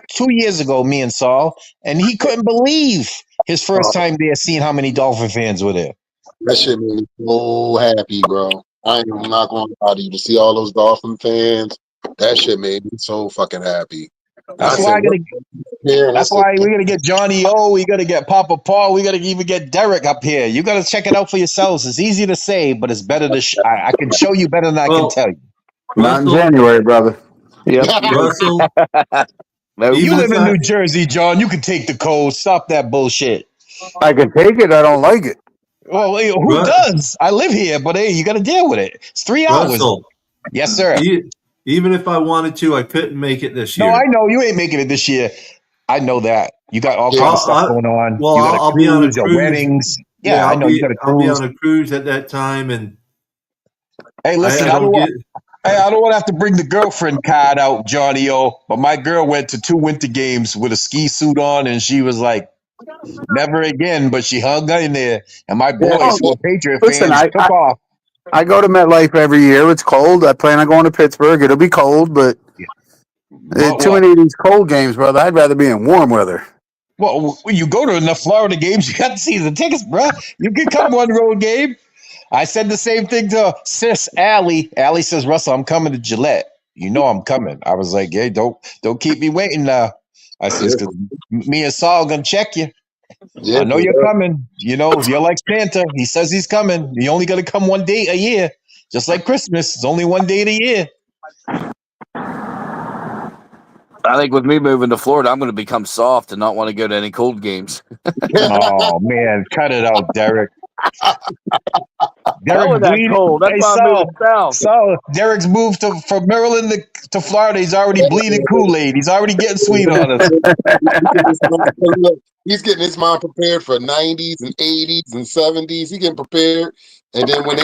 2 years ago, me and Saul, and he couldn't believe his first time there, seeing how many Dolphin fans were there. That shit made me so happy, bro. I'm not going to lie to you. To see all those Dolphin fans, that shit made me so fucking happy. That's why we're gonna get Johnny O. We gotta get Papa Paul. We gotta even get Derek up here. You gotta check it out for yourselves. It's easy to say, but it's better to. I can show you better than I can tell you. Not in January, brother. Yep. Russell, You live if in I- New Jersey, John. You can take the cold. Stop that bullshit. I can take it. I don't like it. Well, hey, who does? I live here, but hey, you got to deal with it. It's 3 hours. Russell, Yes, sir. even if I wanted to, I couldn't make it this year. No, I know you ain't making it this year. I know that. You got all kinds of stuff going on. Well, you got I'll be on a your cruise. weddings. Yeah, I know you got a I'll be cruise. on a cruise at that time, and Hey, listen, I don't want to have to bring the girlfriend card out, Johnny O. But my girl went to 2 winter games with a ski suit on, and she was like, "Never again." But she hung in there, and my boys, who are Patriot fans, took off. I go to MetLife every year. It's cold. I plan on going to Pittsburgh. It'll be cold, but too many of these cold games, brother. I'd rather be in warm weather. Well, when you go to enough Florida games, you got to see the tickets, bro. You can come one road game. I said the same thing to sis Allie. Allie says, "Russell, I'm coming to Gillette. You know I'm coming." I was like, "Hey, don't keep me waiting now." I says, "Because me and Saul gonna check you. I know you're coming. You know, you're like Santa. He says he's coming. You only got to come one day a year, just like Christmas. It's only one day a year." I think with me moving to Florida, I'm going to become soft and not want to go to any cold games. Oh man, cut it out, Derek. Derek bleeding. Cold. That's why I'm moving south. So Derek's moved from Maryland to Florida. He's already bleeding Kool-Aid. He's already getting sweet on us. He's getting his mind prepared for 90s and 80s and 70s. He's getting prepared, and then when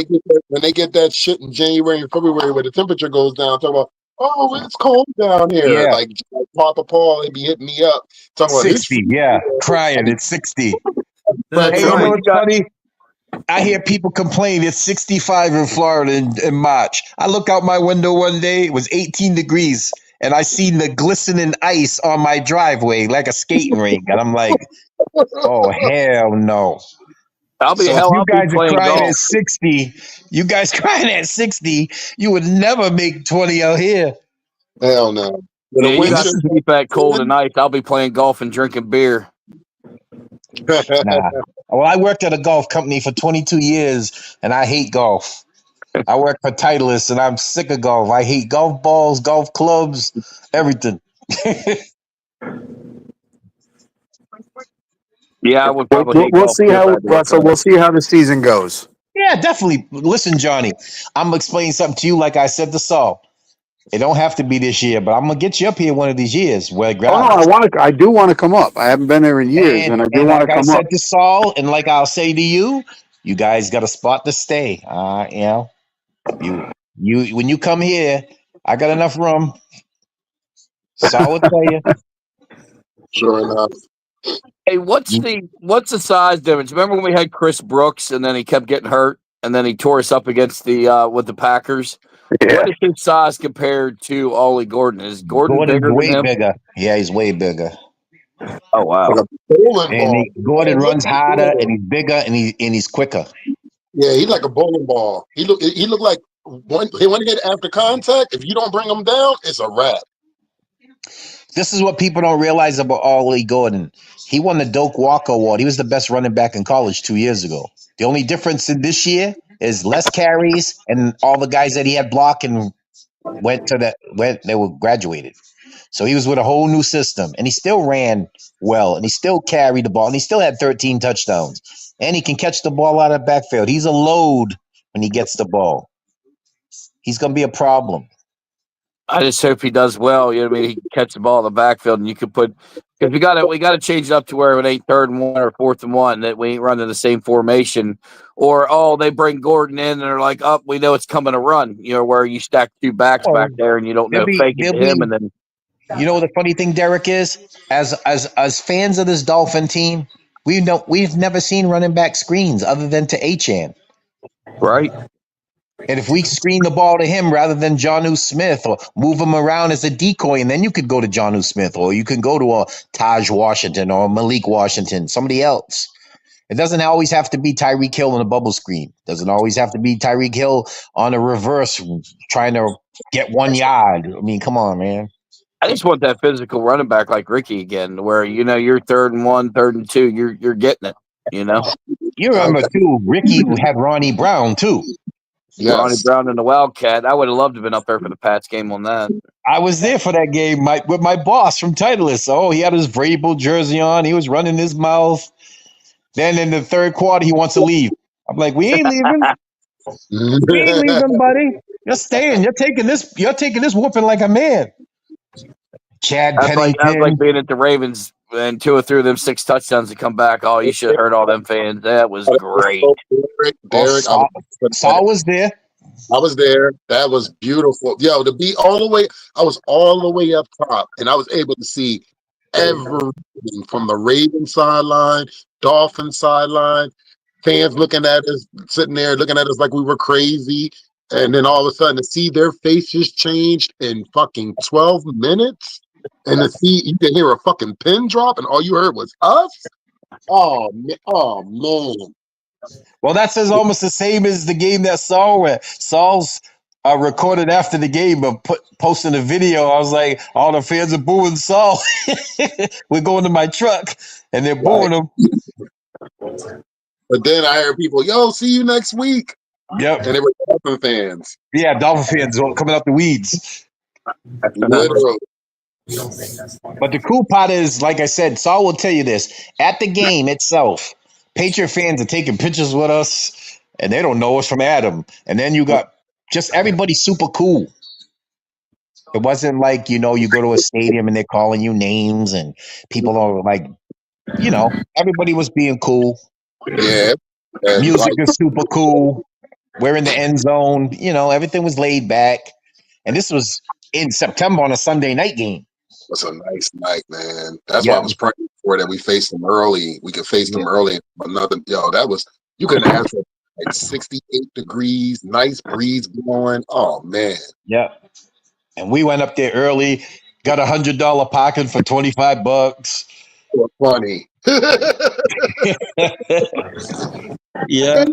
they get that shit in January and February, where the temperature goes down, talk about, "Oh, it's cold down here." Yeah. Like Papa Paul, he'd be hitting me up talking 60. about Yeah, crying. It's 60. That's Hey, you know right. what's funny? I hear people complain it's 65 in Florida in March. I look out my window one day, it was 18 degrees, and I seen the glistening ice on my driveway like a skating rink. And I'm like, oh, hell no. I'll be So hell. if you I'll guys be are playing crying golf. at 60, you guys crying at 60, you would never make 20 out here. hell no. Yeah, you got to keep that cold and ice. I'll be playing golf and drinking beer. Nah. Well, I worked at a golf company for 22 years, and I hate golf. I work for Titleist, and I'm sick of golf. I hate golf balls, golf clubs, everything. Yeah, I would probably hate We'll golf see too if I how had to work Russell. on it. We'll see how the season goes. Yeah, definitely. Listen, Johnny, I'm gonna explain something to you. Like I said to Saul, it don't have to be this year, but I'm gonna get you up here one of these years. Oh no, I do want to come up. I haven't been there in years, and I do want to come up. Like I said to Saul, and like I'll say to you, you guys got a spot to stay. You when you come here, I got enough room. Saul will tell you. Sure enough. Hey, what's the size difference? Remember when we had Chris Brooks and then he kept getting hurt and then he tore us up against the with the Packers? Yeah. What is his size compared to Ollie Gordon? Is Gordon's bigger way than him? bigger. Yeah, he's way bigger. Oh wow! And Gordon runs harder, and he's bigger, and he's quicker. Yeah, he's like a bowling ball. He look like when he hit after contact. If you don't bring him down, it's a wrap. This is what people don't realize about Ollie Gordon. He won the Doak Walker Award. He was the best running back in college 2 years ago. The only difference in this year is less carries, and all the guys that he had blocking they were graduated. So he was with a whole new system, and he still ran well, and he still carried the ball, and he still had 13 touchdowns, and he can catch the ball out of the backfield. He's a load when he gets the ball. He's going to be a problem. I just hope he does well. You know what I mean? He can catch the ball in the backfield, and you could put because we got to change it up to where it ain't 3rd and 1 or 4th and 1 that we ain't running the same formation. Or they bring Gordon in and they're like, we know it's coming to run. You know, where you stack 2 backs back there and you don't know fake it to him, and then you know the funny thing, Derek, is as fans of this Dolphin team, we've never seen running back screens other than to Achane. right. And if we screen the ball to him rather than Jonnu Smith or move him around as a decoy, and then you could go to Jonnu Smith or you can go to a Taj Washington or Malik Washington, somebody else. It doesn't always have to be Tyreek Hill on a bubble screen. It doesn't always have to be Tyreek Hill on a reverse trying to get 1 yard. I mean, come on, man. I just want that physical running back like Ricky again, where you're 3rd and 1, 3rd and 2, you're getting it. You remember too, Ricky had Ronnie Brown too. Yes. Ronnie Brown and the Wildcat. I would have loved to have been up there for the Pats game on that. I was there for that game with my boss from Titleist. Oh, he had his Vrabel jersey on. He was running his mouth. Then in the 3rd quarter, he wants to leave. I'm like, we ain't leaving. We ain't leaving, buddy. You're staying. You're taking this whooping like a man. Chad Pennington. That's like being at the Ravens and 2 or 3 of them 6 touchdowns to come back. Oh, you should have heard all them fans. That was great. Derek, Saul was there. I was there. That was beautiful. Yo, to be all the way, I was all the way up top, and I was able to see everything from the Ravens sideline, Dolphins sideline, fans looking at us, sitting there looking at us like we were crazy. And then all of a sudden to see their faces changed in fucking 12 minutes and to see you can hear a fucking pin drop and all you heard was us. Oh man. Well, that's almost the same as the game that Saul's recorded after the game of posting a video. I was like, all the fans are booing Saul. We're going to my truck and they're booing him. But then I heard people, yo, see you next week. Yep. And they were Dolphin fans. Yeah, Dolphin fans coming out the weeds. Literally. But the cool part is, like I said, Saul will tell you this. At the game itself, Patriot fans are taking pictures with us, and they don't know us from Adam. And then you got just everybody super cool. It wasn't like, you go to a stadium and they're calling you names and people are like, everybody was being cool. Yeah. Music is super cool. We're in the end zone. Everything was laid back. And this was in September on a Sunday night game. It was a nice night, man. That's why I was praying for that we faced them early. We could face them early. You couldn't ask for like 68 degrees, nice breeze blowing. Oh, man. Yeah. And we went up there early, got $100 parking for $25. Funny. Yeah.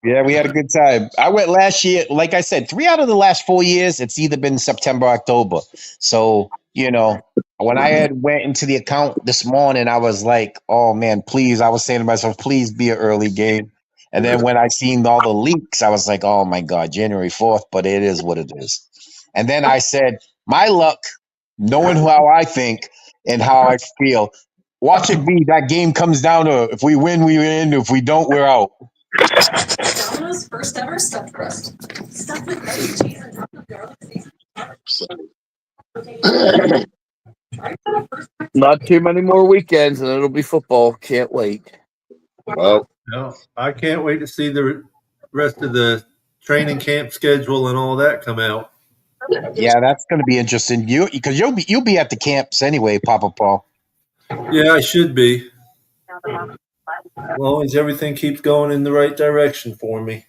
Yeah, we had a good time. I went last year, like I said, 3 out of the last 4 years, it's either been September, October. So, when I went into the account this morning, I was like, oh man, please. I was saying to myself, please be an early game. And then when I seen all the leaks, I was like, oh my God, January 4th, but it is what it is. And then I said, my luck, knowing how I think and how I feel, watch it be that game comes down to if we win, we win. If we don't, we're out. Domino's first ever stuffed crust. Stuffed with cheese and garlic seasoning. Not too many more weekends, and it'll be football. Can't wait. Well, No, I can't wait to see the rest of the training camp schedule and all that come out. Yeah, that's going to be interesting. Because you'll be at the camps anyway, Papa Paul. Yeah, I should be. As long as everything keeps going in the right direction for me.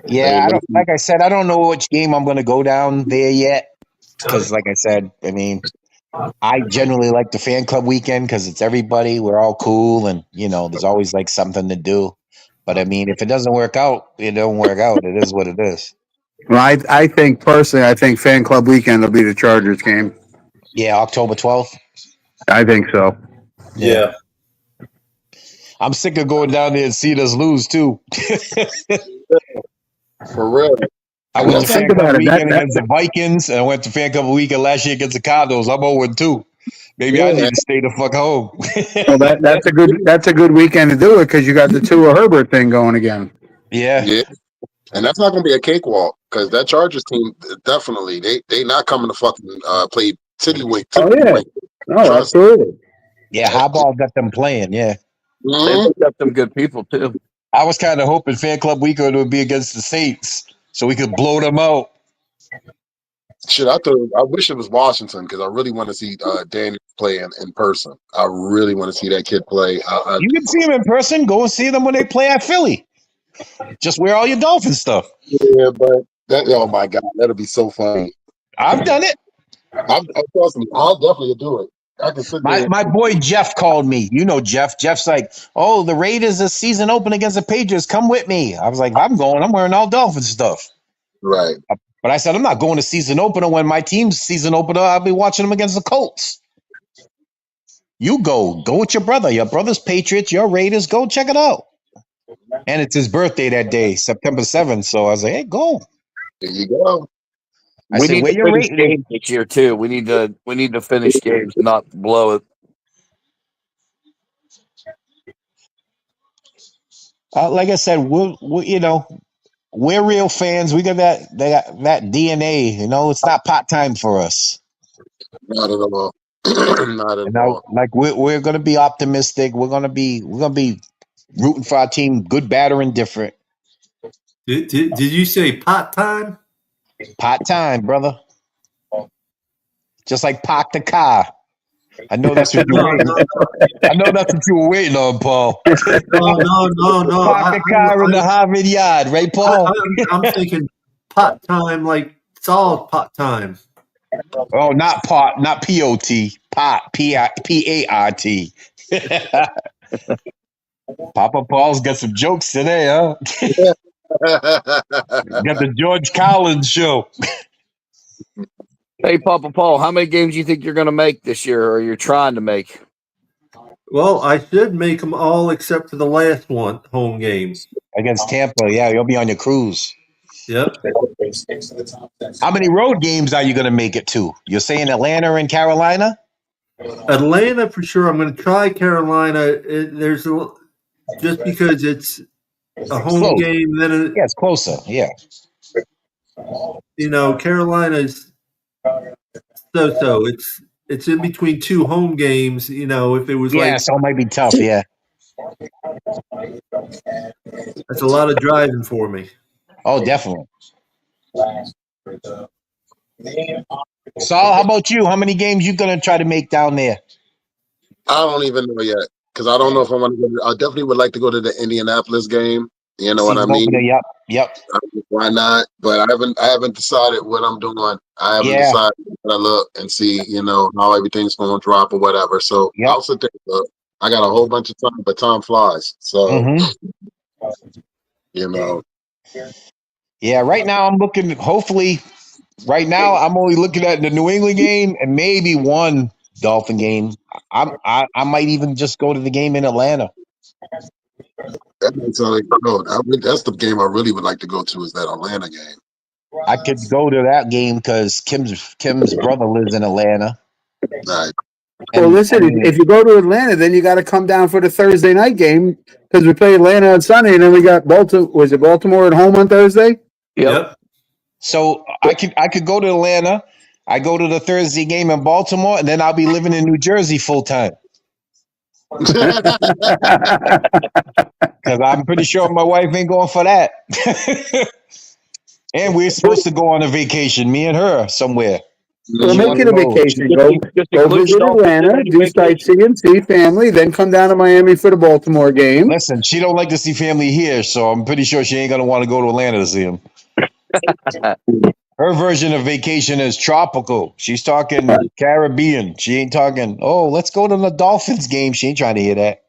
Yeah, like I said, I don't know which game I'm going to go down there yet. Because, like I said, I generally like the fan club weekend because it's everybody. We're all cool, and there's always like something to do. But if it doesn't work out, it don't work out. It is what it is. Well, I think personally, fan club weekend will be the Chargers game. Yeah, October 12th. I think so. Yeah. I'm sick of going down there and seeing us lose too. for real. I went to fan think club about it. weekend against the Vikings, and I went to fan club weekend last year against the Cardinals. I'm 0-2. Maybe I need to stay the fuck home. Well, that's a good weekend to do it because you got the Tua Herbert thing going again. Yeah. And that's not going to be a cakewalk because that Chargers team definitely they not coming to fucking play Tiddlywink. Oh yeah, no, Trust. absolutely. Yeah, Harbaugh got them playing. Yeah, They Mhm. picked up some good people too. I was kind of hoping Fan Club Weekend would be against the Saints so we could blow them out. Shit, I wish it was Washington because I really want to see Daniel play in person. I really want to see that kid play. You can see them in person. Go and see them when they play at Philly. Just wear all your Dolphin stuff. Yeah, but oh my god, that'll be so funny. I've done it. Trust me, I'll definitely do it. I can sit there. My boy Jeff called me. You know Jeff. Jeff's like, oh, the Raiders is season open against the Patriots. Come with me. I was like, I'm going. I'm wearing all Dolphin stuff. Right. But I said, I'm not going to season opener when my team's season opener. I'll be watching them against the Colts. You go with your brother. Your brother's Patriots, your Raiders. Go check it out. And it's his birthday that day, September 7th. So I was like, hey, go. There you go. I We said, need where to your finish Raiders? games this year too. We need to finish games, not blow it. Like I said, we're real fans. We got that DNA. You know, it's not part time for us. Not at all. Not at all. Like we're gonna be optimistic. We're gonna be rooting for our team, good, bad, or indifferent. Did you say pot time? Part time, brother. Just like park the car. I know that's what you're waiting. I know that's what you were waiting on, Paul. No. Park the car in the Harvard yard, right, Paul? I'm thinking pot time, like solid pot time. Oh, not pot, not P-O-T. Pot, P-A-R-T. Papa Paul's got some jokes today, huh? Got the George Collins show. Hey, Papa Paul, how many games do you think you're going to make this year, or you're trying to make? Well, I should make them all except for the last one, home game. Against Tampa, yeah, you'll be on your cruise. Yep. How many road games are you going to make it to? You're saying Atlanta and Carolina? Atlanta for sure. I'm going to try Carolina. Just because it's a home Close. game, then Yeah, it's closer. Yeah. Carolina's so. It's in between two home games. If it was So it might be tough. Yeah. that's a lot of driving for me. Oh, definitely. Saul, how about you? How many games you gonna try to make down there? I don't even know yet because I don't know if I want to go. I definitely would like to go to the Indianapolis game. You know what I mean? Yep. Why not? But I haven't decided what I'm doing. I haven't decided what I look and see, how everything's going to drop or whatever. So I'll sit there and look. I got a whole bunch of time, but time flies. So, Yeah, right now I'm looking, hopefully, right now I'm only looking at the New England game and maybe one Dolphin game. I might even just go to the game in Atlanta. That's the game I really would like to go to is that Atlanta game. I could go to that game because Kim's brother lives in Atlanta. Right. Well, listen, if you go to Atlanta, then you got to come down for the Thursday night game because we play Atlanta on Sunday, and then we got Baltimore. Was it Baltimore at home on Thursday? Yep. So I could go to Atlanta. I go to the Thursday game in Baltimore, and then I'll be living in New Jersey full time. Because I'm pretty sure my wife ain't going for that. And we're supposed to go on a vacation, me and her, somewhere. Well, make it a vacation. Go visit Atlanta, do sightseeing, see family, then come down to Miami for the Baltimore game. Listen, she don't like to see family here, so I'm pretty sure she ain't going to want to go to Atlanta to see him. Her version of vacation is tropical. She's talking Caribbean. She ain't talking, let's go to the Dolphins game. She ain't trying to hear that.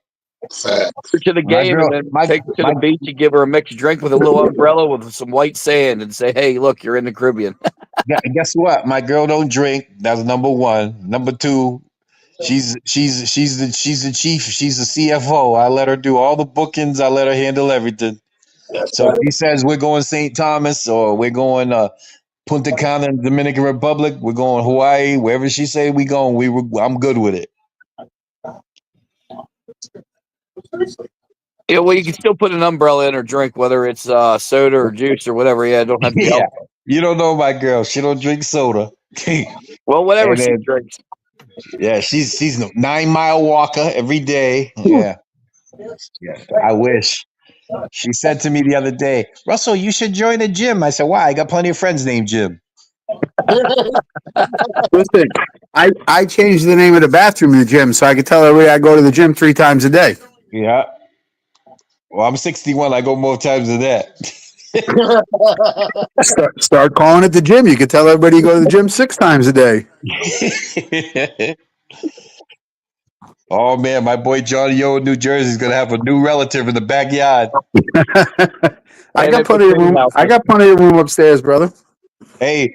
To the game and then take her to the beach and give her a mixed drink with a little umbrella with some white sand and say, hey, look, you're in the Caribbean. Yeah, guess what? My girl don't drink. That's number one. Number two, she's the chief. She's the CFO. I let her do all the bookings. I let her handle everything. So if he says we're going St. Thomas or we're going Punta Cana, Dominican Republic, we're going Hawaii, wherever she say we going, I'm good with it. Yeah, well, you can still put an umbrella in or drink, whether it's soda or juice or whatever. Yeah, it don't have to be Yeah, alcohol. you don't know my girl. She don't drink soda. Well, whatever And she then, drinks. yeah, she's a 9 mile walker every day. Yeah, yeah. I wish. She said to me the other day, Russell, you should join a gym. I said, why? I got plenty of friends named Jim. Listen, I changed the name of the bathroom in the gym so I could tell everybody I go to the gym 3 times a day. Yeah. Well, I'm 61. I go more times than that. Start calling it the gym. You could tell everybody you go to the gym 6 times a day. Oh man, my boy Johnny O in New Jersey is gonna have a new relative in the backyard. I got plenty of room. I got plenty of room upstairs, brother. Hey,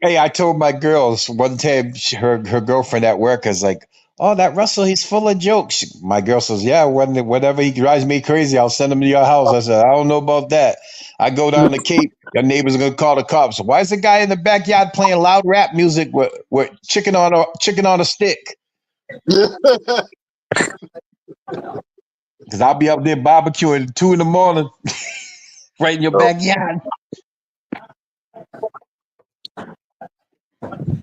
I told my girls one time, her girlfriend at work is like, "Oh, that Russell, he's full of jokes." My girl says, "Yeah, whenever he drives me crazy, I'll send him to your house." I said, "I don't know about that. I go down the Cape, your neighbors are gonna call the cops. Why is the guy in the backyard playing loud rap music with chicken on a stick?" Because I'll be up there barbecuing at 2 a.m, right in your backyard.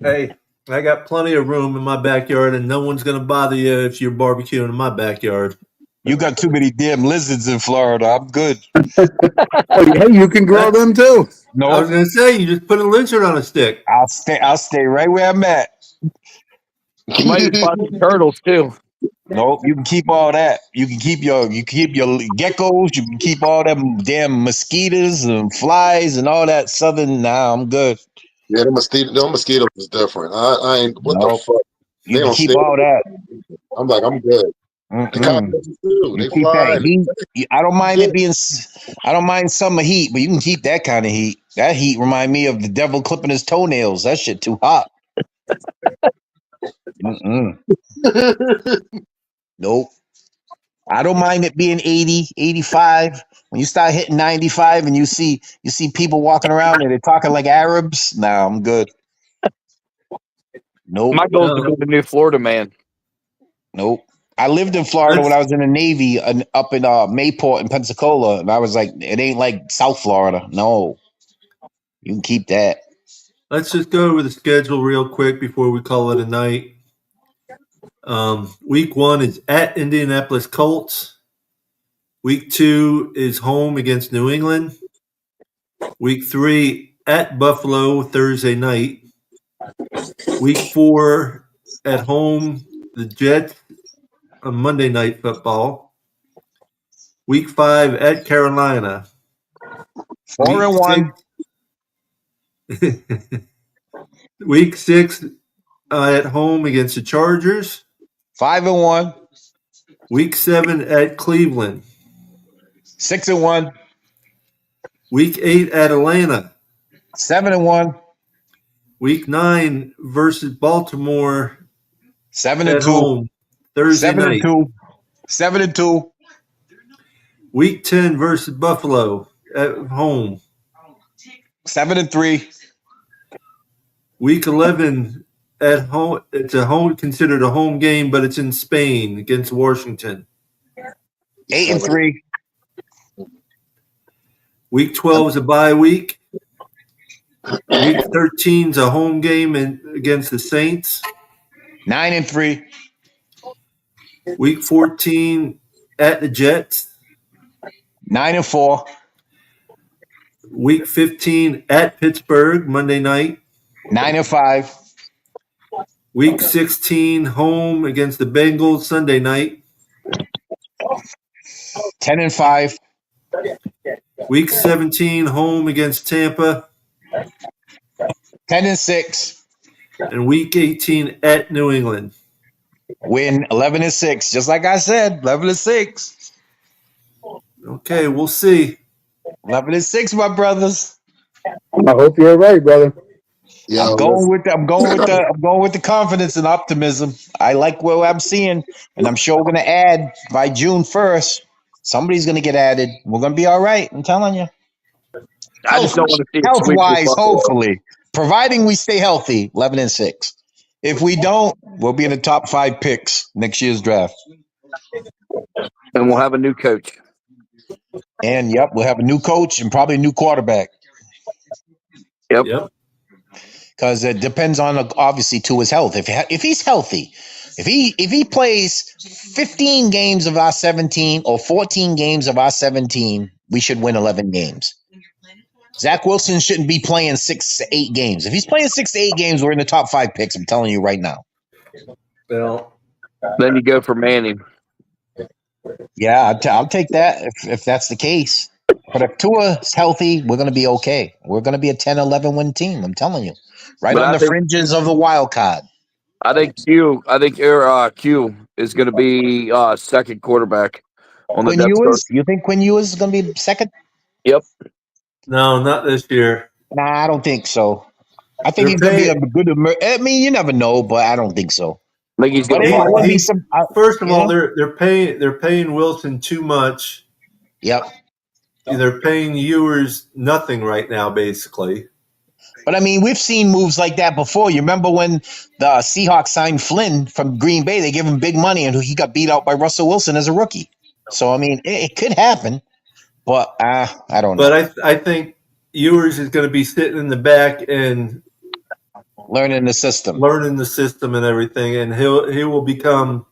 Hey, I got plenty of room in my backyard, and no one's gonna bother you if you're barbecuing in my backyard. You got too many damn lizards in Florida. I'm good. Oh, hey, you can grow them too. No, I was gonna say you just put a lizard on a stick. I'll stay right where I'm at. You might find some turtles too. Nope, you can keep all that. You can keep your geckos. You can keep all them damn mosquitoes and flies and all that southern. Nah, I'm good. Yeah, the mosquitoes is different. I ain't. What the Nope. fuck? You They can don't keep stay. all that. I'm like, I'm good. The Mm-mm. cockroaches too. You They keep fly. that heat. I don't mind it being. I don't mind summer heat, but you can keep that kind of heat. That heat remind me of the devil clipping his toenails. That shit too hot. Mm-mm. Nope. I don't mind it being 80, 85. When you start hitting 95 and you see people walking around and they're talking like Arabs, nah, I'm good. Nope. My goal is to be the new Florida man. Nope. I lived in Florida when I was in the Navy up in Mayport in Pensacola, and I was like, it ain't like South Florida. No. You can keep that. Let's just go over the schedule real quick before we call it a night. Week 1 is at Indianapolis Colts. Week 2 is home against New England. Week 3 at Buffalo Thursday night. Week 4 at home, the Jets on Monday Night Football. Week 5 at Carolina. 4-1. Week 6 at home against the Chargers. 5-1. Week 7 at Cleveland. 6-1. Week 8 at Atlanta. 7-1. Week 9 versus Baltimore 7-2. at home Thursday night. 7-2. 7-2. Week 10 versus Buffalo at home. 7-3. Week 11 at home. It's considered a home game, but it's in Spain against Washington. 8-3. Week 12 is a bye week. Week 13 is a home game against the Saints. 9-3. Week 14 at the Jets. 9-4. Week 15 at Pittsburgh Monday night. 9-5. Week 16 home against the Bengals Sunday night. 10-5. Week 17 home against Tampa. 10-6. And week 18 at New England. Win 11-6. Just like I said, 11-6. Okay, we'll see. 11-6, my brothers. I hope you're right, brother. Yeah, I'm going with the confidence and optimism. I like what I'm seeing, and I'm sure we're gonna add by June 1st. Somebody's gonna get added. We're gonna be all right. I'm telling you. I just don't want to see it Health sweep wise, the Buffalo. hopefully, providing we stay healthy. 11-6. If we don't, we'll be in the top 5 picks next year's draft. And we'll have a new coach. And yep, we'll have a new coach and probably a new quarterback. Yep. Because it depends on obviously to his health. If he's healthy, if he plays 15 games of our 17 or 14 games of our 17, we should win 11 games. Zach Wilson shouldn't be playing 6 to 8 games. If he's playing 6 to 8 games, we're in the top 5 picks. I'm telling you right now. Well, Then you go for Manning. Yeah, I'll take that if that's the case. But if Tua's healthy, we're going to be okay. We're going to be a 10-11 win team. I'm telling you. Right But on I the think- fringes of the wild card. I think Q is going to be second quarterback on the Quinn depth chart. Ewers? You think Quinn Ewers is going to be second? Yep. no, not this year. Nah, I don't think so. I think They're he's going to be a paying- good. I mean, you never know, but I don't think so. I think he's going But to it fall. would be some. First of you all, know? they're paying Wilson too much. Yep. They're paying Ewers nothing right now, basically. But I mean, we've seen moves like that before. You remember when the Seahawks signed Flynn from Green Bay? They gave him big money, and he got beat out by Russell Wilson as a rookie. So I mean, it could happen, but I don't know. But I think Ewers is going to be sitting in the back and Learning the system. learning the system and everything, and he will become,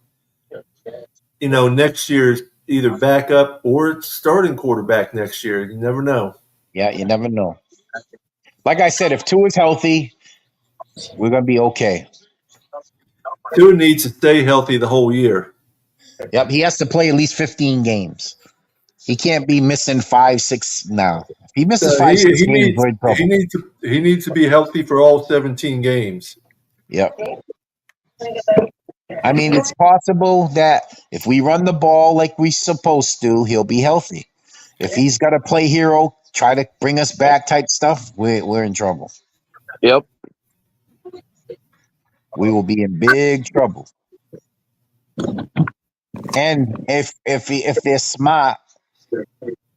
next year's either backup or starting quarterback next year. You never know. Yeah, you never know. Like I said, if Tua's healthy, we're gonna be okay. Tua needs to stay healthy the whole year. Yep, he has to play at least 15 games. He can't be missing 5, 6 now. If he misses 5, 6 games, we're in trouble. He needs to be healthy for all 17 games. Yep. I mean, it's possible that if we run the ball like we're supposed to, he'll be healthy. If he's got to play hero, try to bring us back type stuff, we're in trouble. Yep. We will be in big trouble. And if they're smart,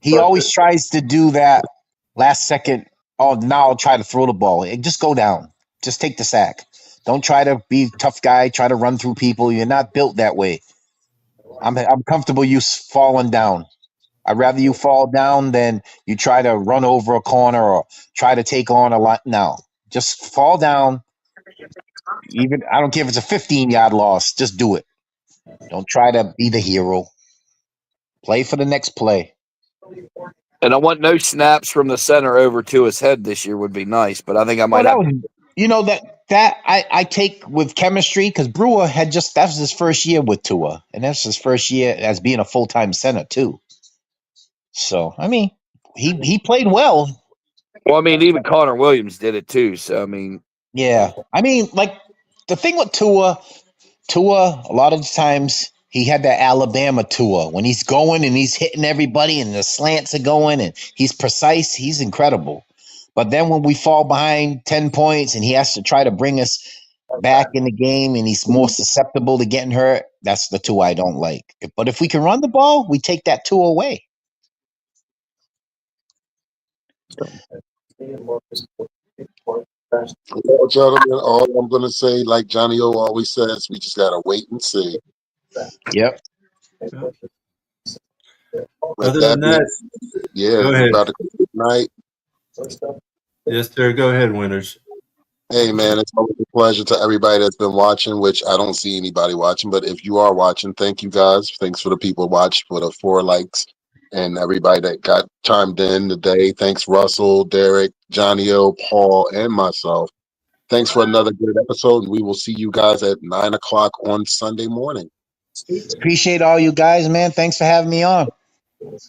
he always tries to do that last second. Oh, now I'll try to throw the ball. Just go down. Just take the sack. Don't try to be a tough guy. Try to run through people. You're not built that way. I'm comfortable you falling down. I'd rather you fall down than you try to run over a corner or try to take on a lot. No, just fall down. Even I don't care if it's a 15-yard loss. Just do it. Don't try to be the hero. Play for the next play. And I want no snaps from the center over to his head this year would be nice, but I think I might have. That I take with chemistry because Brewer that was his first year with Tua, and that's his first year as being a full-time center too. So I mean, he played well. Well, I mean, even Connor Williams did it too. So I mean, yeah. I mean, like the thing with Tua, a lot of times he had that Alabama Tua when he's going and he's hitting everybody and the slants are going and he's precise. He's incredible. But then when we fall behind 10 points and he has to try to bring us back in the game and he's more susceptible to getting hurt, that's the Tua I don't like. But if we can run the ball, we take that Tua away. Well, gentlemen, all I'm going to say, like Johnny O always says, we just got to wait and see. Yep. Other than that, yeah, go ahead. about to good night. Yes, sir. Go ahead, Winners. Hey, man, it's always a pleasure to everybody that's been watching, which I don't see anybody watching, but if you are watching, thank you guys. Thanks for the people watching for the 4 likes and everybody that got chimed in today. Thanks, Russell, Derek, Johnny O, Paul, and myself. Thanks for another good episode, and we will see you guys at 9 o'clock on Sunday morning. Appreciate all you guys, man. Thanks for having me on.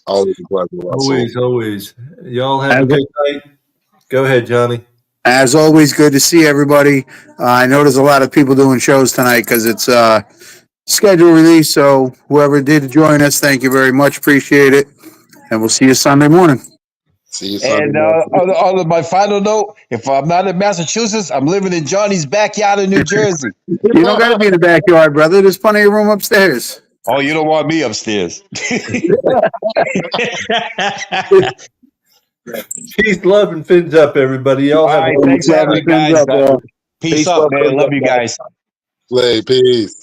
Always a pleasure, Russell. Always. Y'all have a good night. Go ahead, Johnny. As always, good to see everybody. I know there's a lot of people doing shows tonight because it's schedule release. So whoever did join us, thank you very much. Appreciate it. And we'll see you Sunday morning. See you Sunday And on my final note, if I'm not in Massachusetts, I'm living in Johnny's backyard in New Jersey. You don't got to be in the backyard, brother. There's plenty of room upstairs. Oh, you don't want me upstairs. Peace, love, and fins up, everybody. Y'all have All right, thanks for having me, guys. Peace up, man. Love you guys. Play, peace.